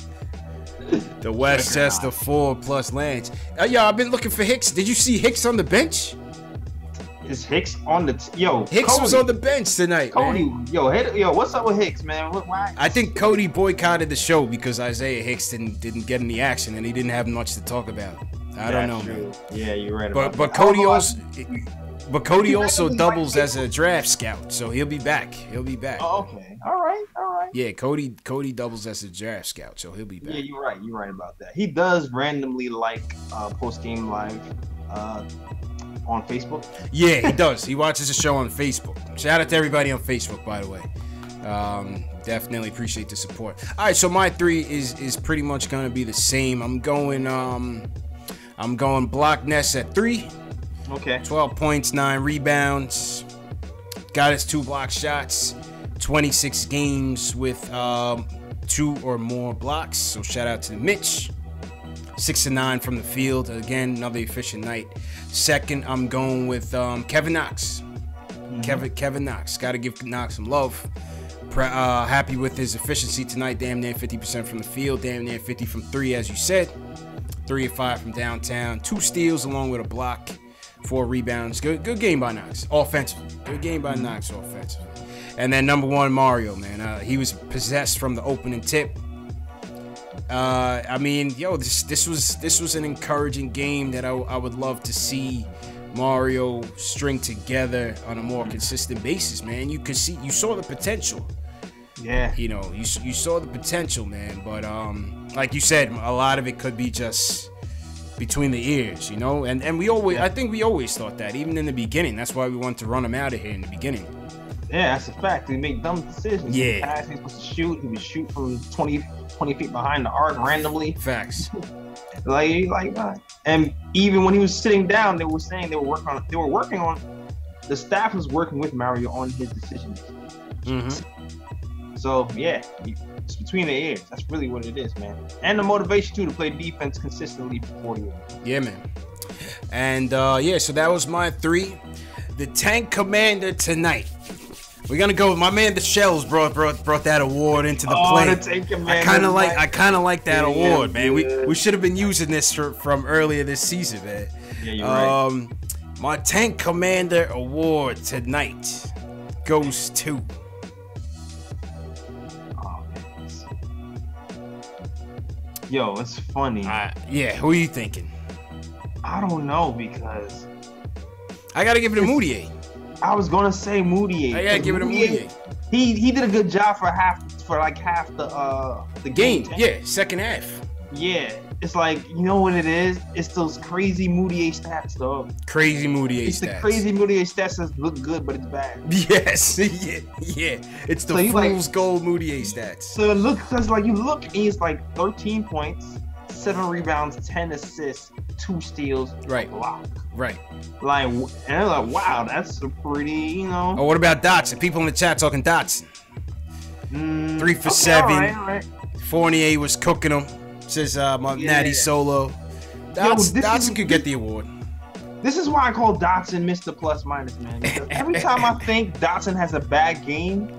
The Westchester 4 plus Lance. I've been looking for Hicks. Did you see Hicks on the bench? Is Hicks on the Hicks Cody was on the bench tonight. Cody, man. yo, what's up with Hicks, man? Why? I think Cody boycotted the show because Isaiah Hicks didn't get any action and he didn't have much to talk about. I don't know, man. Yeah, you're right. But Cody also. But Cody also doubles as a draft scout, so he'll be back. Oh, okay. All right. Yeah, Cody doubles as a draft scout, so he'll be back. Yeah, you're right about that. He does randomly like post-game live on Facebook. Yeah, he does. He watches the show on Facebook. Shout out to everybody on Facebook, by the way. Definitely appreciate the support. All right, so my 3 is pretty much going to be the same. I'm going Block Ness at 3. Okay. 12 points, 9 rebounds. Got his 2 block shots. 26 games with 2 or more blocks. So shout out to Mitch. 6 of 9 from the field. Again, another efficient night. Second, I'm going with Kevin Knox. Kevin Knox. Got to give Knox some love. Happy with his efficiency tonight. Damn near 50% from the field. Damn near 50 from 3, as you said. 3 of 5 from downtown. 2 steals along with a block. 4 rebounds. Good game by Knox. Offensively. Good game by Knox offensively. And then number 1, Mario, man. He was possessed from the opening tip. I mean, this was an encouraging game that I would love to see Mario string together on a more consistent basis, man. You saw the potential. Yeah. You know, you saw the potential, man. But like you said, a lot of it could be just between the ears, you know, and I think we always thought that, even in the beginning. That's why we wanted to run him out of here in the beginning. Yeah, that's a fact. He make dumb decisions. Yeah. He was supposed to shoot. He would shoot from 20 feet behind the arc randomly. Facts. And even when he was sitting down, they were saying they were working on. The staff was working with Mario on his decisions. Mm-hmm. So yeah, it's between the ears. That's really what it is, man. And the motivation too to play defense consistently for 40 years. Yeah, man. And so that was my 3. The Tank Commander tonight. We're gonna go with my man. The Shells brought that award into the play. The Tank Commander. I kind of like that award, man. We should have been using this from earlier this season, man. Yeah, you're right. My Tank Commander award tonight goes to. Yo, it's funny. Yeah, who are you thinking? I don't know, because I gotta give it to Moutier. I was gonna say Moutier. I gotta give it to Moutier. He did a good job for half the game. Yeah, second half. Yeah, it's like, you know what it is? It's those crazy Moutier stats, dog. Crazy Moutier stats. It's the crazy Moutier stats that look good, but it's bad. Yes, yeah. It's the fool's gold Moutier stats. So it looks, because like you look, and he's like 13 points, 7 rebounds, 10 assists, 2 steals, right? Wow. Right. Like, and they're like, wow, that's a pretty, you know. Oh, what about Dotson? People in the chat talking Dotson. 3 for 7. All right. Fournier was cooking him. Says Natty Solo. Dotson could get the award. This is why I call Dotson Mr. Plus Minus, man. Because every time I think Dotson has a bad game,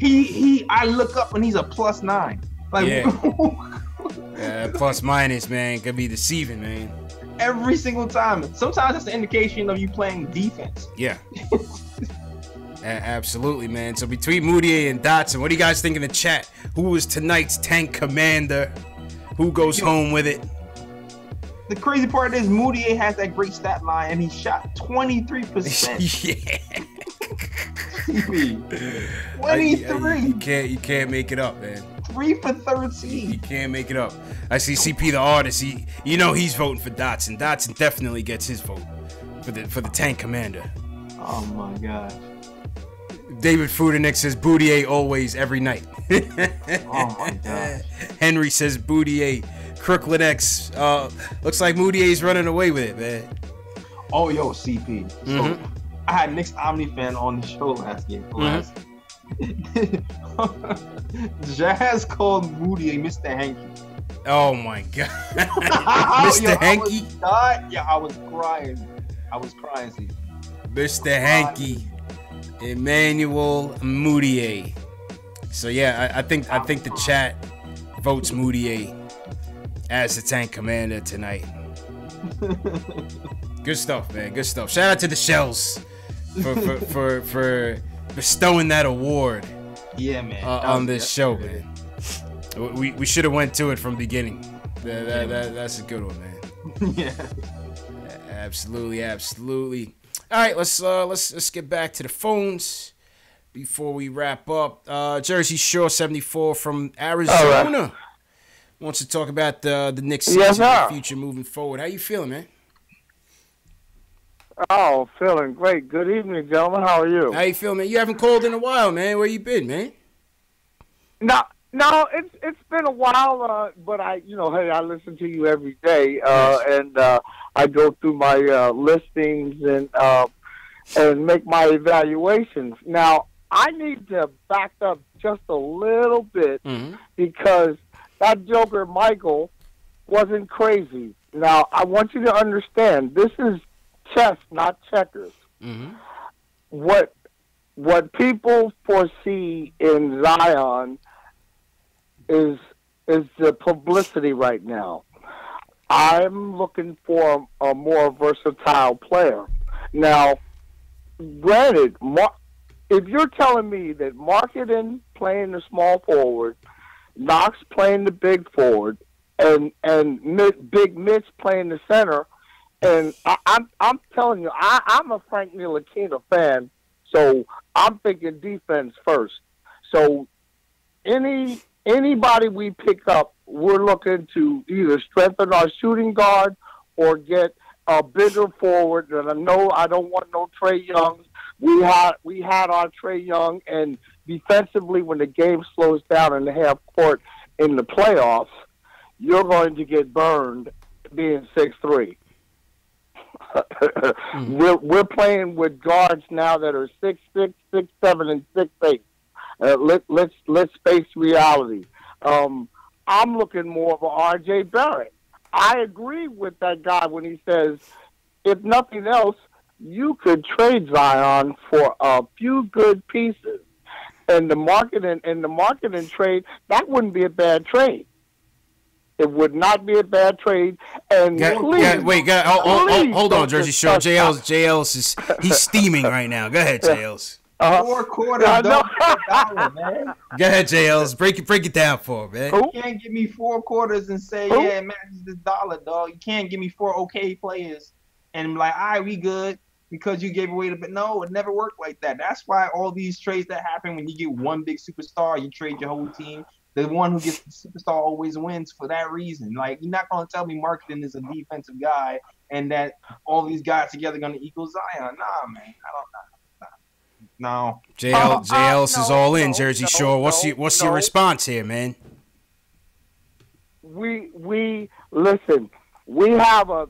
I look up and he's a +9. Like, yeah. Plus minus, man, could be deceiving, man. Every single time. Sometimes it's an indication of you playing defense. Yeah. Absolutely, man. So between Moutier and Dotson, what do you guys think in the chat? Who was tonight's Tank Commander? Who goes home with it? The crazy part is Moutier has that great stat line, and he shot 23%. Yeah. 23. You can't make it up, man. 3 for 13. You can't make it up. I see CP the artist. He's voting for Dotson. Dotson definitely gets his vote for the Tank Commander. Oh my gosh. David Frudenix says Boudier always every night. Oh my god. Henry says Boudier. Crooklyn X. Looks like Moudier's running away with it, man. Oh, yo, CP. So, I had Knicks Omni fan on the show last game. Jazz called Moody Mr. Hanky. Oh my god. Mr. Hanky? I was crying. See. Mr. Hanky. Emmanuel Moutier. So yeah, I think the chat votes Moutier as the tank commander tonight. Good stuff, man. Good stuff. Shout out to the Shells for bestowing that award. Yeah, man. On this show, man. We should have went to it from the beginning. That's a good one, man. Yeah. Absolutely. All right, let's get back to the phones before we wrap up. Jersey Shore 74 from Arizona wants to talk about the Knicks' future moving forward. How you feeling, man? Oh, feeling great. Good evening, gentlemen. How are you? How you feeling, man? You haven't called in a while, man. Where you been, man? No, it's been a while, but I listen to you every day, and I go through my listings and make my evaluations. Now, I need to back up just a little bit because that Joker Michael wasn't crazy. Now, I want you to understand, this is chess, not checkers. What people foresee in Zion is the publicity right now. I'm looking for a more versatile player. Now, granted, if you're telling me that Marketing playing the small forward, Knox playing the big forward, and Big Mitch playing the center, and I'm telling you, I'm a Frank Ntilikina fan, so I'm thinking defense first. So anybody we pick up, we're looking to either strengthen our shooting guard or get a bigger forward. And I know I don't want no Trae Young. We had our Trae Young, and defensively, when the game slows down in the half court in the playoffs, you're going to get burned being 6'3". We're playing with guards now that are 6'6", 6'7", and 6'8". Let's face reality. I'm looking more of a R.J. Barrett. I agree with that guy when he says, if nothing else, you could trade Zion for a few good pieces, and the marketing trade, that wouldn't be a bad trade. It would not be a bad trade. And hold on, Jersey Shore. JL's he's steaming right now. Go ahead, JL's. 4 quarters, $1, man. Go ahead, JL's. Break it down for him, man. You can't give me 4 quarters and say, yeah, man, it's this $1, dog. You can't give me 4 okay players and be like, all right, we good because you gave away the. But no, it never worked like that. That's why all these trades that happen when you get one big superstar, you trade your whole team. The one who gets the superstar always wins for that reason. Like, you're not going to tell me Marketing is a defensive guy and that all these guys together are going to equal Zion. Nah, man. I don't know. No. JL's is all in, Jersey Shore. What's your response here, man? We listen. We have a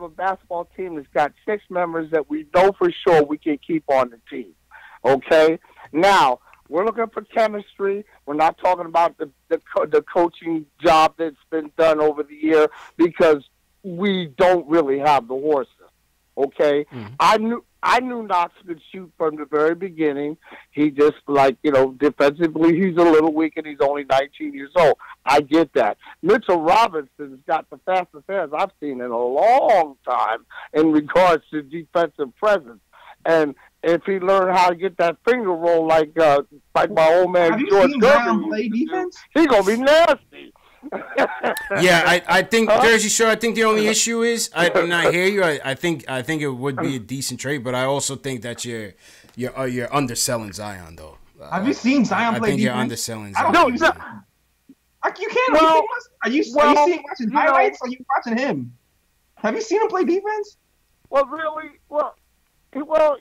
basketball team that's got 6 members that we know for sure we can keep on the team. Okay? Now, we're looking for chemistry. We're not talking about the coaching job that's been done over the year because we don't really have the horses. Okay? I knew Knox could shoot from the very beginning. He just, defensively, he's a little weak and he's only 19 years old. I get that. Mitchell Robinson's got the fastest hands I've seen in a long time in regards to defensive presence. And if he learned how to get that finger roll like my old man George Gervin play defense? He's going to be nasty. Yeah, I think Jersey Shore. I think the only issue is I hear you. I think it would be a decent trade, but I also think that you're underselling Zion though. Have you seen Zion play defense? I think you're underselling Zion. I don't. You can't. Are you seeing watching highlights? Or are you watching him? Have you seen him play defense? Well, really? Well, Well,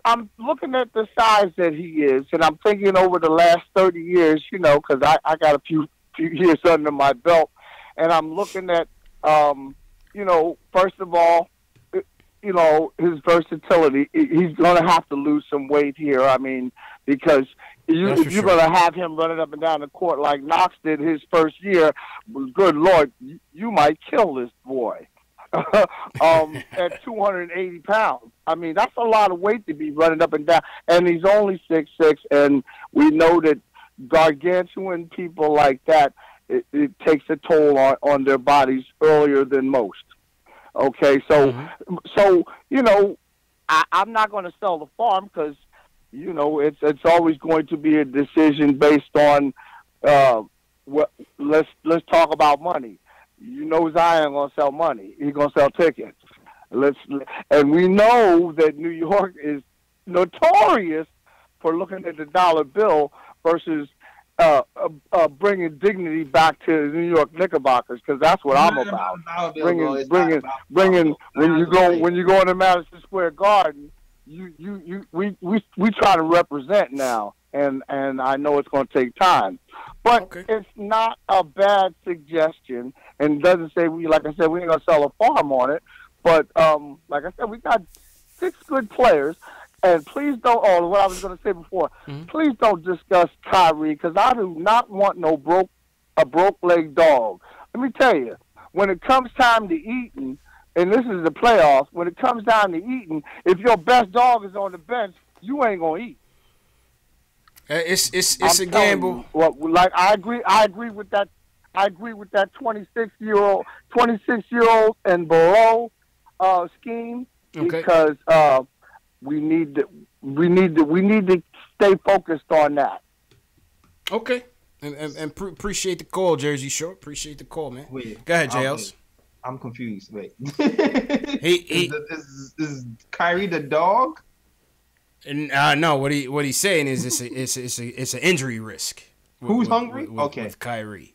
I'm looking at the size that he is, and I'm thinking over the last 30 years, because I got a few years under my belt, and I'm looking at, first of all, his versatility. He's going to have to lose some weight here. I mean, because if you're going to have him running up and down the court like Knox did his first year, good Lord, you might kill this boy. At 280 pounds. I mean, that's a lot of weight to be running up and down. And he's only 6'6", and we know that gargantuan people like that, it takes a toll on their bodies earlier than most. Okay, so I'm not going to sell the farm because, it's always going to be a decision based on let's talk about money. Zion gonna sell money. He's gonna sell tickets. And we know that New York is notorious for looking at the dollar bill versus bringing dignity back to the New York Knickerbockers, because that's what I'm about. Bringing. When you go into Madison Square Garden, we try to represent now, and I know it's going to take time, but it's not a bad suggestion. And it doesn't say like I said, we ain't gonna sell a farm on it. But like I said, we got 6 good players. And please don't. Oh, what I was gonna say before. Please don't discuss Kyrie, because I do not want a broke leg dog. Let me tell you, when it comes time to eating, and this is the playoffs, when it comes down to eating, if your best dog is on the bench, you ain't gonna eat. It's a gamble. Well, like I agree with that. I agree with that 26-year-old and below scheme, because we need to stay focused on that. Okay, and appreciate the call, Jersey Shore. Appreciate the call, man. Wait, go ahead, JLs. I'm confused. Wait, is Kyrie the dog? No, what he's saying is it's an injury risk. Who's hungry? With Kyrie.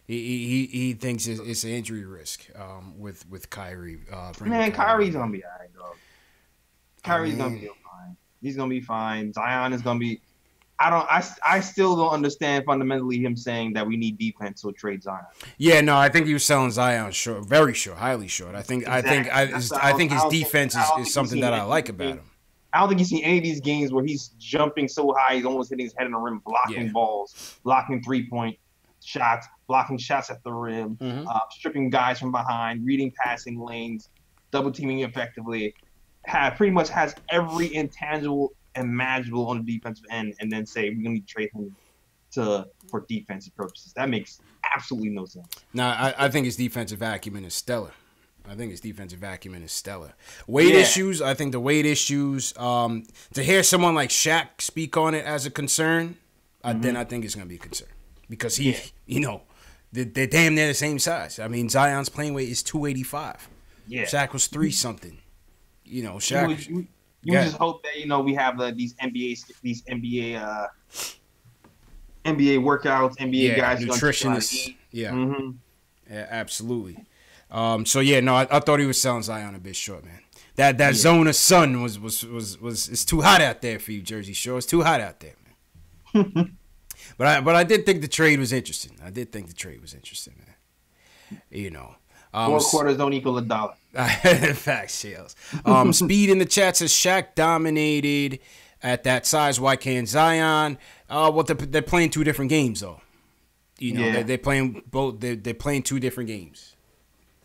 He thinks it's an injury risk with Kyrie. Man, Kyrie's gonna be alright, dog. Kyrie's gonna be fine. He's gonna be fine. Zion is gonna be. I still don't understand fundamentally him saying that we need defense to trade Zion. Yeah, no, I think he was selling Zion short, very short, highly short. I think his defense is something that I like about him. I don't think he's seen any of these games where he's jumping so high he's almost hitting his head in the rim, blocking balls, blocking 3-point shots, blocking shots at the rim, stripping guys from behind, reading passing lanes, double teaming effectively. Pretty much has every intangible imaginable on the defensive end, and then say we're going to trade him for defensive purposes. That makes absolutely no sense. No, I think his defensive acumen is stellar. Weight issues, I think the weight issues, to hear someone like Shaq speak on it as a concern, then I think it's going to be a concern. Because they're damn near the same size. I mean, Zion's playing weight is 285. Yeah. Shaq was 3-something. Shaq. You just hope that we have these NBA workouts, NBA guys, nutritionists. Yeah, absolutely. I thought he was selling Zion a bit short, man. That zone of sun was it's too hot out there for you, Jersey Shore. It's too hot out there, man. But I did think the trade was interesting. Man. 4 quarters don't equal $1. Facts, Shales. Speed in the chat says Shaq dominated at that size. Why can't Zion? They're playing 2 different games though. They're playing both. They're playing 2 different games.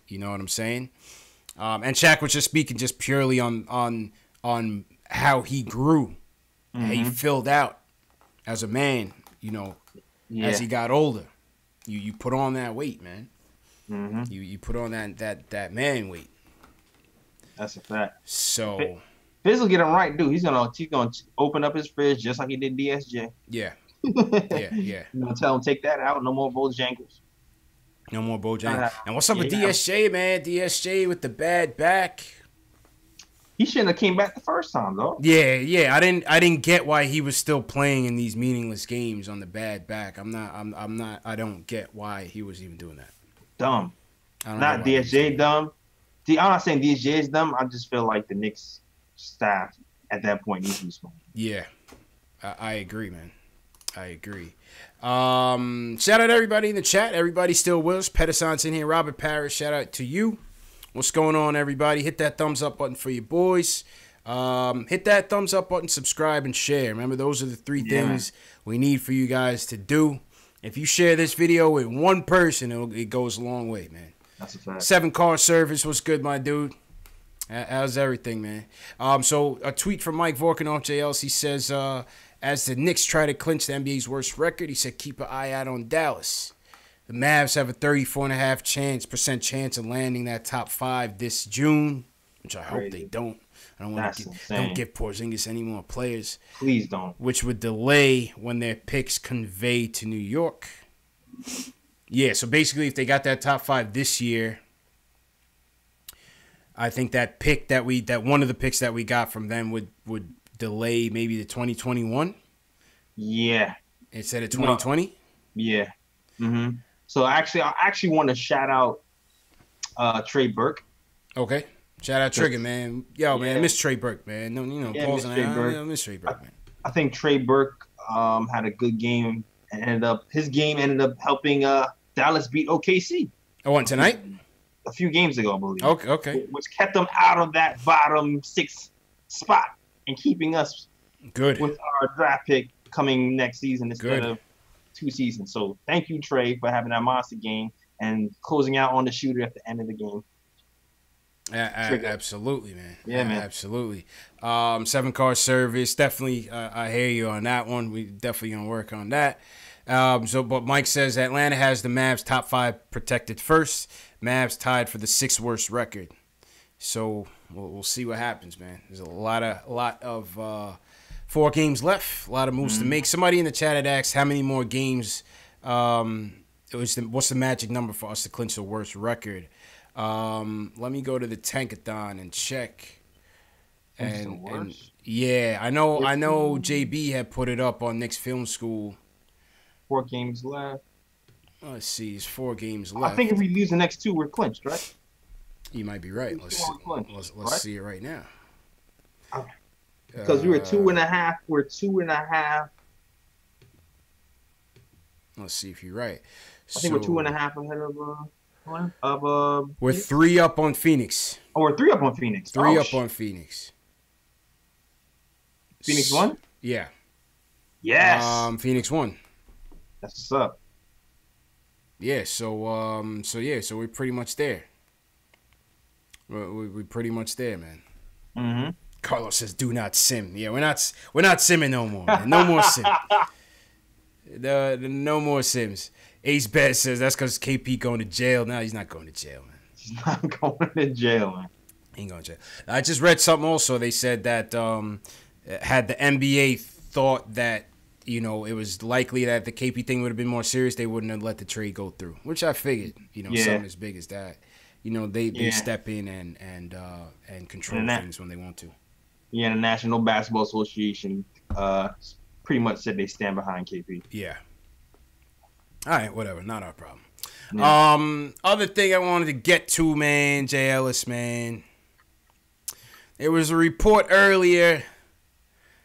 You know what I'm saying? And Shaq was just speaking just purely on how he grew, how he filled out as a man. As he got older, you put on that weight, man. You put on that man weight. That's a fact. So Fizz will get him right, dude. He's gonna open up his fridge just like he did DSJ. Yeah. Tell him take that out. No more Bojangles. No more Bojangles. And what's up with DSJ, man? DSJ with the bad back. He shouldn't have came back the first time, though. Yeah. I didn't get why he was still playing in these meaningless games on the bad back. I don't get why he was even doing that. Dumb. Not DSJ dumb. I'm not saying DSJ is dumb. I just feel like the Knicks staff at that point needs to be small. Yeah, I agree, man. I agree. Shout out to everybody in the chat. Everybody still with us. Pedison's in here. Robert Parrish, shout out to you. What's going on, everybody? Hit that thumbs up button for your boys. Hit that thumbs up button, subscribe, and share. Remember, those are the three things we need for you guys to do. If you share this video with one person, it goes a long way, man. That's a fact. 7-car service. What's good, my dude? How's everything, man? So a tweet from Mike Vorkanoff, JLs. He says, as the Knicks try to clinch the NBA's worst record, he said, keep an eye out on Dallas. The Mavs have a 34.5% chance of landing that top 5 this June, which I hope they don't. I don't want to don't give Porzingis any more players. Please don't. Which would delay when their picks convey to New York. Yeah, so basically, if they got that top 5 this year, I think that pick that one of the picks that we got from them would delay maybe to 2021. Yeah. Instead of 2020. Yeah. Mm-hmm. So I actually want to shout out Trey Burke. Okay. Shout out Trigger, man. Yo, man, I miss Trey Burke, man. No, Paul's and I miss Trey Burke, man. I think Trey Burke had a good game and his game ended up helping Dallas beat OKC. Oh, what, tonight? A few games ago, I believe. Okay. Which kept them out of that bottom 6 spot and keeping us good with our draft pick coming next season instead of 2 seasons. So thank you, Trey, for having that monster game and closing out on the shooter at the end of the game. Absolutely, man. Yeah, man. Absolutely. 7-car service. Definitely, I hear you on that one. We definitely gonna work on that. But Mike says Atlanta has the Mavs top 5 protected first. Mavs tied for the 6th worst record. So we'll see what happens, man. There's a lot of 4 games left. A lot of moves to make. Somebody in the chat had asked how many more games. What's the magic number for us to clinch the worst record? Let me go to the Tankathon and check. And yeah, I know JB had put it up on Knicks Film School. 4 games left. Let's see, it's 4 games left. I think if we lose the next 2, we're clinched, right? You might be right. Let's see it right now. Because we were 2.5. We're 2.5. Let's see if you're right. I think we're 2.5 ahead of we're 3 up on Phoenix. Oh, we're 3 up on Phoenix. 3 up on Phoenix. Phoenix won? Yeah. Yes. Phoenix won. That's what's up. Yeah, so we're pretty much there. We're pretty much there, man. Mm-hmm. Carlos says, "Do not sim." Yeah, we're not simming no more, man. No more sim. No more sims. Ace Bet says that's because KP going to jail. No, he's not going to jail, man. He's not going to jail, man. He ain't going to jail. I just read something also. They said that had the NBA thought that, it was likely that the KP thing would have been more serious, they wouldn't have let the trade go through, which I figured, something as big as that. They step in and control things when they want to. Yeah, the National Basketball Association pretty much said they stand behind KP. Yeah. All right, whatever. Not our problem. Yeah. Other thing I wanted to get to, man, Jay Ellis, man. There was a report earlier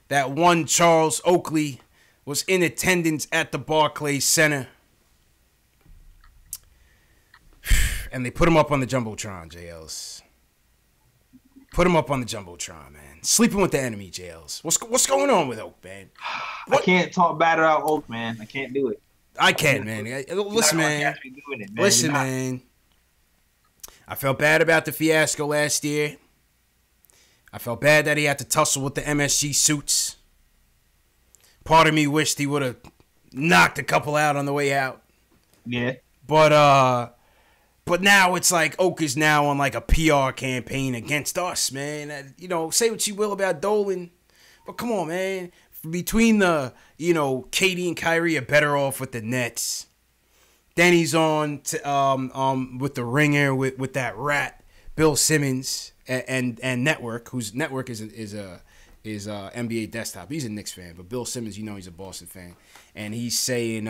that one Charles Oakley was in attendance at the Barclays Center. And they put him up on the Jumbotron, Jay Ellis. Put him up on the Jumbotron, man. Sleeping with the enemy, Jay Ellis. What's going on with Oak, man? I can't talk bad about Oak, man. I can't do it. I can, man. Listen, man. Listen, man. I felt bad about the fiasco last year. I felt bad that he had to tussle with the MSG suits. Part of me wished he would have knocked a couple out on the way out. Yeah. But now it's like Oak is now on like a PR campaign against us, man. Say what you will about Dolan, but come on, man. Between the, Katie and Kyrie are better off with the Nets. Then he's on to, with the ringer with that rat Bill Simmons and Network, whose Network is NBA Desktop. He's a Knicks fan, but Bill Simmons, he's a Boston fan, and he's saying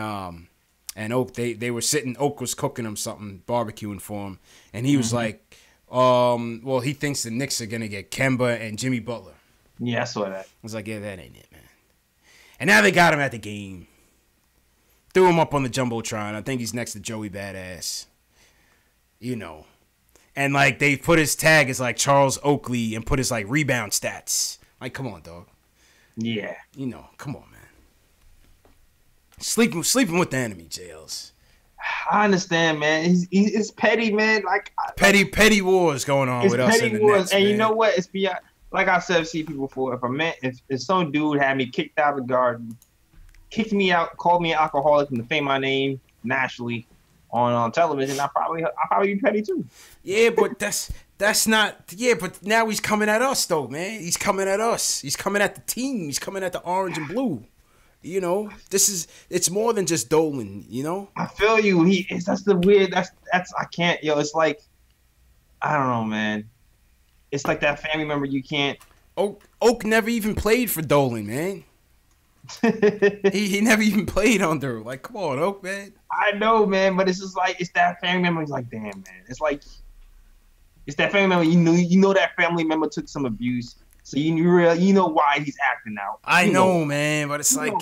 and Oak they were sitting. Oak was cooking him something, barbecuing for him, and he was like, Well, he thinks the Knicks are gonna get Kemba and Jimmy Butler. Yeah, I saw that. I was like, yeah, that ain't it, man. And now they got him at the game. Threw him up on the Jumbotron. I think he's next to Joey Badass. You know. And, like, they put his tag as, like, Charles Oakley and put his, like, rebound stats. Like, come on, dog. Yeah. You know, come on, man. Sleeping with the enemy, JLs. I understand, man. It's petty, man. Like petty wars going on with us in the Nets, and man. you know what? It's beyond. Like I said, I've seen people before. If some dude had me kicked out of the garden, kicked me out, called me an alcoholic, and defame my name nationally on television, I'll probably be petty too. Yeah, but that's not. Yeah, but now he's coming at us though, man. He's coming at us. He's coming at the team. He's coming at the orange and blue. You know, it's more than just Dolan. You know. I feel you. That's the weird. That's I can't. Yo, it's like I don't know, man. It's like that family member you can't. Oak never even played for Dolan, man. he never even played under him. Like, come on, Oak, man. I know, man, but it's just like it's that family member. He's like, damn, man. It's like it's that family member. You know that family member took some abuse, so you know why he's acting out. I know, man, but it's like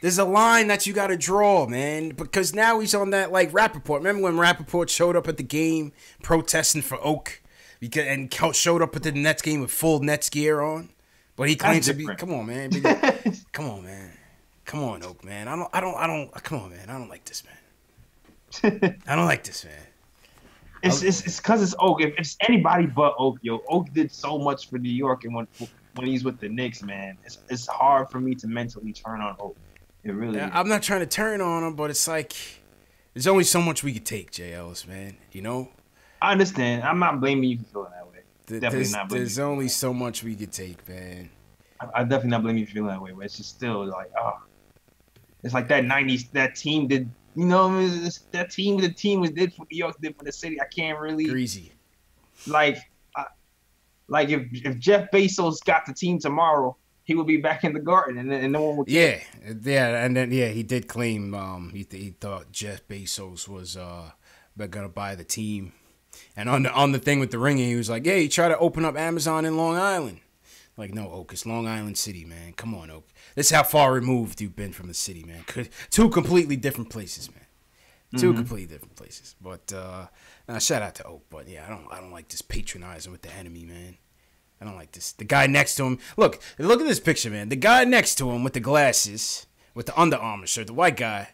there's a line that you got to draw, man, because now he's on that like Rappaport. Remember when Rappaport showed up at the game protesting for Oak? And showed up at the Nets game with full Nets gear on, but he claims to be. Come on, man. Come on, man. Come on, Oak, man. I don't. Come on, man. I don't like this, man. I don't like this, man. It's because it's Oak. If it's anybody but Oak, yo, Oak did so much for New York, and when he's with the Knicks, man, it's hard for me to mentally turn on Oak. It really. I'm not trying to turn on him, but it's like there's only so much we could take, JLs, man. You know. I understand. I'm not blaming you for feeling that way. Definitely not blaming There's only so much we could take, man. I definitely not blaming you for feeling that way, but it's just still like, it's like that '90s that team did. You know, that team the team was did for New York, did for the city. I can't really greasy. Like if Jeff Bezos got the team tomorrow, he would be back in the Garden, and no one would care. Yeah, and then he did claim he thought Jeff Bezos was gonna buy the team. And on the thing with the ringing, he was like, yeah, he tried to open up Amazon in Long Island. Like, no, Oak, it's Long Island City, man. Come on, Oak. This is how far removed you've been from the city, man. Two completely different places, man. Two completely different places. But shout out to Oak. But yeah, I don't like this patronizing with the enemy, man. I don't like this. The guy next to him. Look at this picture, man. The guy next to him with the glasses, with the Under Armour shirt, the white guy.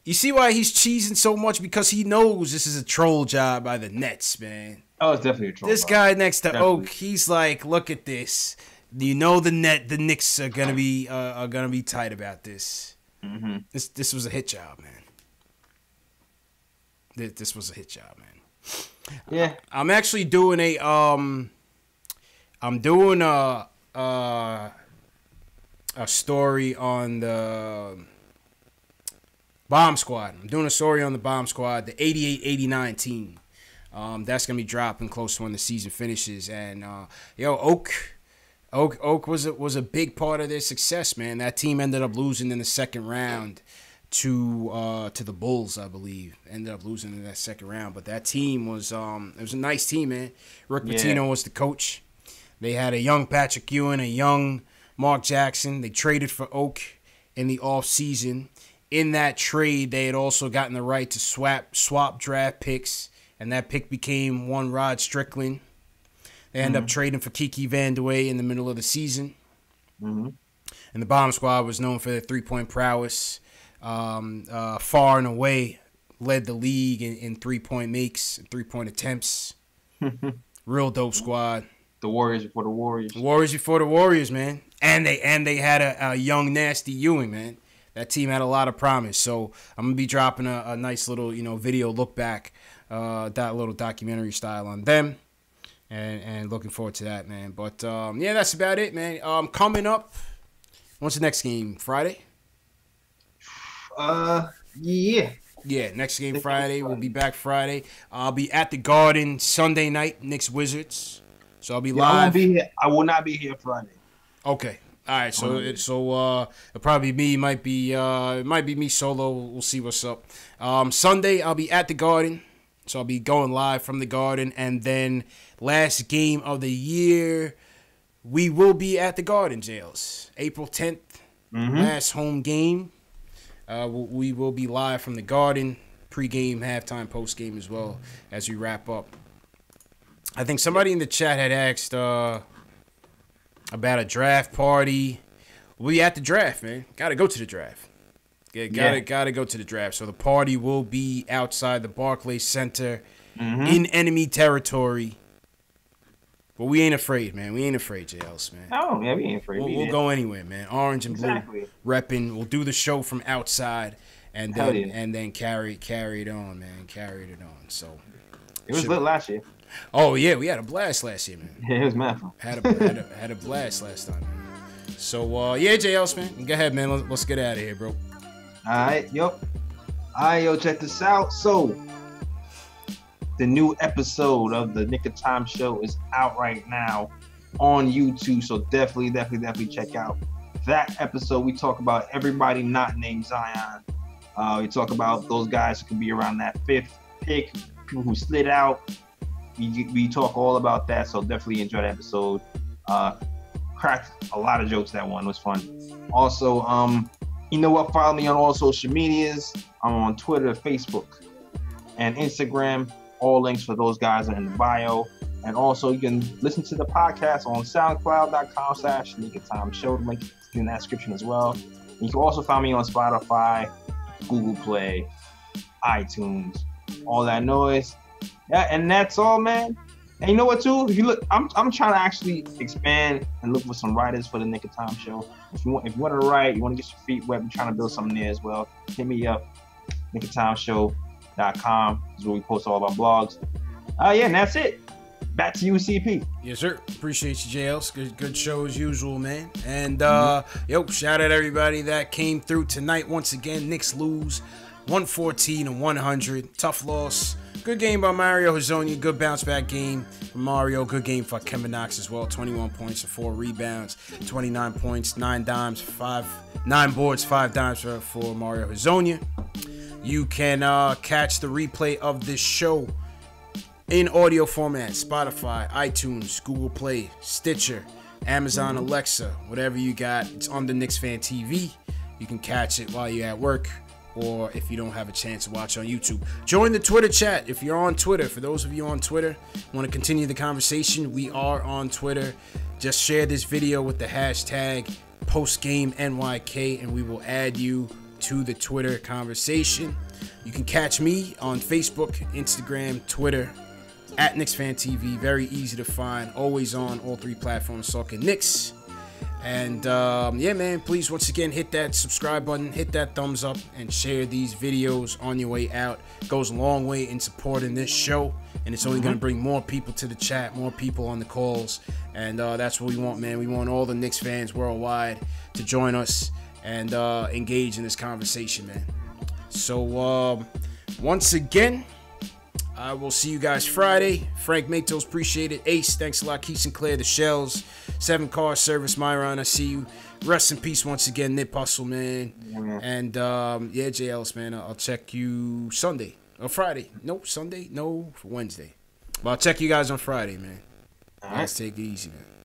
You see why he's cheesing so much? Because he knows this is a troll job by the Nets, man. Oh, it's definitely a troll. This guy next to Oak, he's like, look at this. You know the Knicks are gonna be tight about this. Mm-hmm. This was a hit job, man. This was a hit job, man. Yeah, I'm actually doing a story on the Bomb Squad. I'm doing a story on the Bomb Squad, the 88-89 team. That's going to be dropping close to when the season finishes. And, Oak was a big part of their success, man. That team ended up losing in the second round to the Bulls, I believe. Ended up losing in that second round. But that team was it was a nice team, man. Rick Pitino was the coach. They had a young Patrick Ewing, a young Mark Jackson. They traded for Oak in the offseason. In that trade, they had also gotten the right to swap draft picks, and that pick became one Rod Strickland. They ended up trading for Kiki Vandeweghe in the middle of the season. Mm-hmm. And the Bomb Squad was known for their three-point prowess. Far and away led the league in three-point makes, three-point attempts. Real dope squad. The Warriors before the Warriors. Warriors before the Warriors, man. And they had a young nasty Ewing, man. That team had a lot of promise. So I'm gonna be dropping a nice little video look back, that little documentary style on them, and looking forward to that, man. But yeah, that's about it, man. Coming up, when's the next game? Friday? Yeah. Yeah, next game Friday. We'll be back Friday. I'll be at the Garden Sunday night, Knicks Wizards. So I'll be live. I won't be here. I will not be here Friday. Okay. All right. So it'll probably me. It might be me solo. We'll see what's up. Sunday I'll be at the Garden. So I'll be going live from the Garden. And then last game of the year, we will be at the Garden, Jails. April 10th, last home game. We will be live from the Garden, pre-game, halftime, post-game as well as we wrap up. I think somebody in the chat had asked about a draft party. We'll be at the draft, man. Got to go to the draft. Gotta go to the draft. So the party will be outside the Barclays Center in enemy territory. But we ain't afraid, man. We ain't afraid, JLs, man. Oh, yeah, we ain't afraid. We'll go anywhere, man. Orange and blue repping. We'll do the show from outside and then carry it on, man. Carried it on. So it was lit last year. Oh yeah, we had a blast last year, man. Yeah, it was mad fun. Had a blast last time, man. So yeah, JLs, man. Go ahead, man. Let's get out of here, bro. Alright, check this out. So, the new episode of the Nick of Time show is out right now on YouTube. So definitely check out that episode. We talk about everybody not named Zion. We talk about those guys who could be around that 5th pick, people who slid out. We talk all about that. So definitely enjoy that episode. Cracked a lot of jokes that one. It was fun. Also, you know what? Follow me on all social medias. I'm on Twitter, Facebook, and Instagram. All links for those guys are in the bio. And also, you can listen to the podcast on SoundCloud.com/Nick Show. Link in that description as well. And you can also find me on Spotify, Google Play, iTunes, all that noise. Yeah, and that's all, man. And you know what, too? If you look, I'm trying to actually expand and look for some writers for the Nick of Time show. If you want to write, you want to get your feet wet, I'm trying to build something there as well. Hit me up, nickoftimeshow.com is where we post all of our blogs. Yeah, and that's it. Back to you, CP. Yes, sir. Appreciate you, JLs. Good show as usual, man. And shout out everybody that came through tonight. Once again, Knicks lose 114-100. Tough loss. Good game by Mario Hezonja. Good bounce back game from Mario. Good game for Kevin Knox as well. 21 points and 4 rebounds. 29 points, 9 boards, 5 dimes for Mario Hezonja. You can catch the replay of this show in audio format. Spotify, iTunes, Google Play, Stitcher, Amazon Alexa, whatever you got. It's on the KnicksFanTV. You can catch it while you're at work, or if you don't have a chance to watch on YouTube. Join the Twitter chat if you're on Twitter. For those of you on Twitter, want to continue the conversation, we are on Twitter. Just share this video with the hashtag PostGameNYK and we will add you to the Twitter conversation. You can catch me on Facebook, Instagram, Twitter, at KnicksFanTV. Very easy to find. Always on all 3 platforms, talking Knicks. And yeah, man, please once again hit that subscribe button, hit that thumbs up, and share these videos on your way out. It goes a long way in supporting this show, and it's only going to bring more people to the chat, more people on the calls, and that's what we want, man. We want all the Knicks fans worldwide to join us and engage in this conversation, man. So once again, I will see you guys Friday. Frank Matos, appreciate it. Ace, thanks a lot. Keith Sinclair, The Shells, 7 Car Service, Myron, I see you. Rest in peace once again, Nip Hustle, man. Yeah. And yeah, JLs, man, I'll check you Sunday or Friday. Nope, Sunday? No, Wednesday. But I'll check you guys on Friday, man. All right. Let's take it easy, man.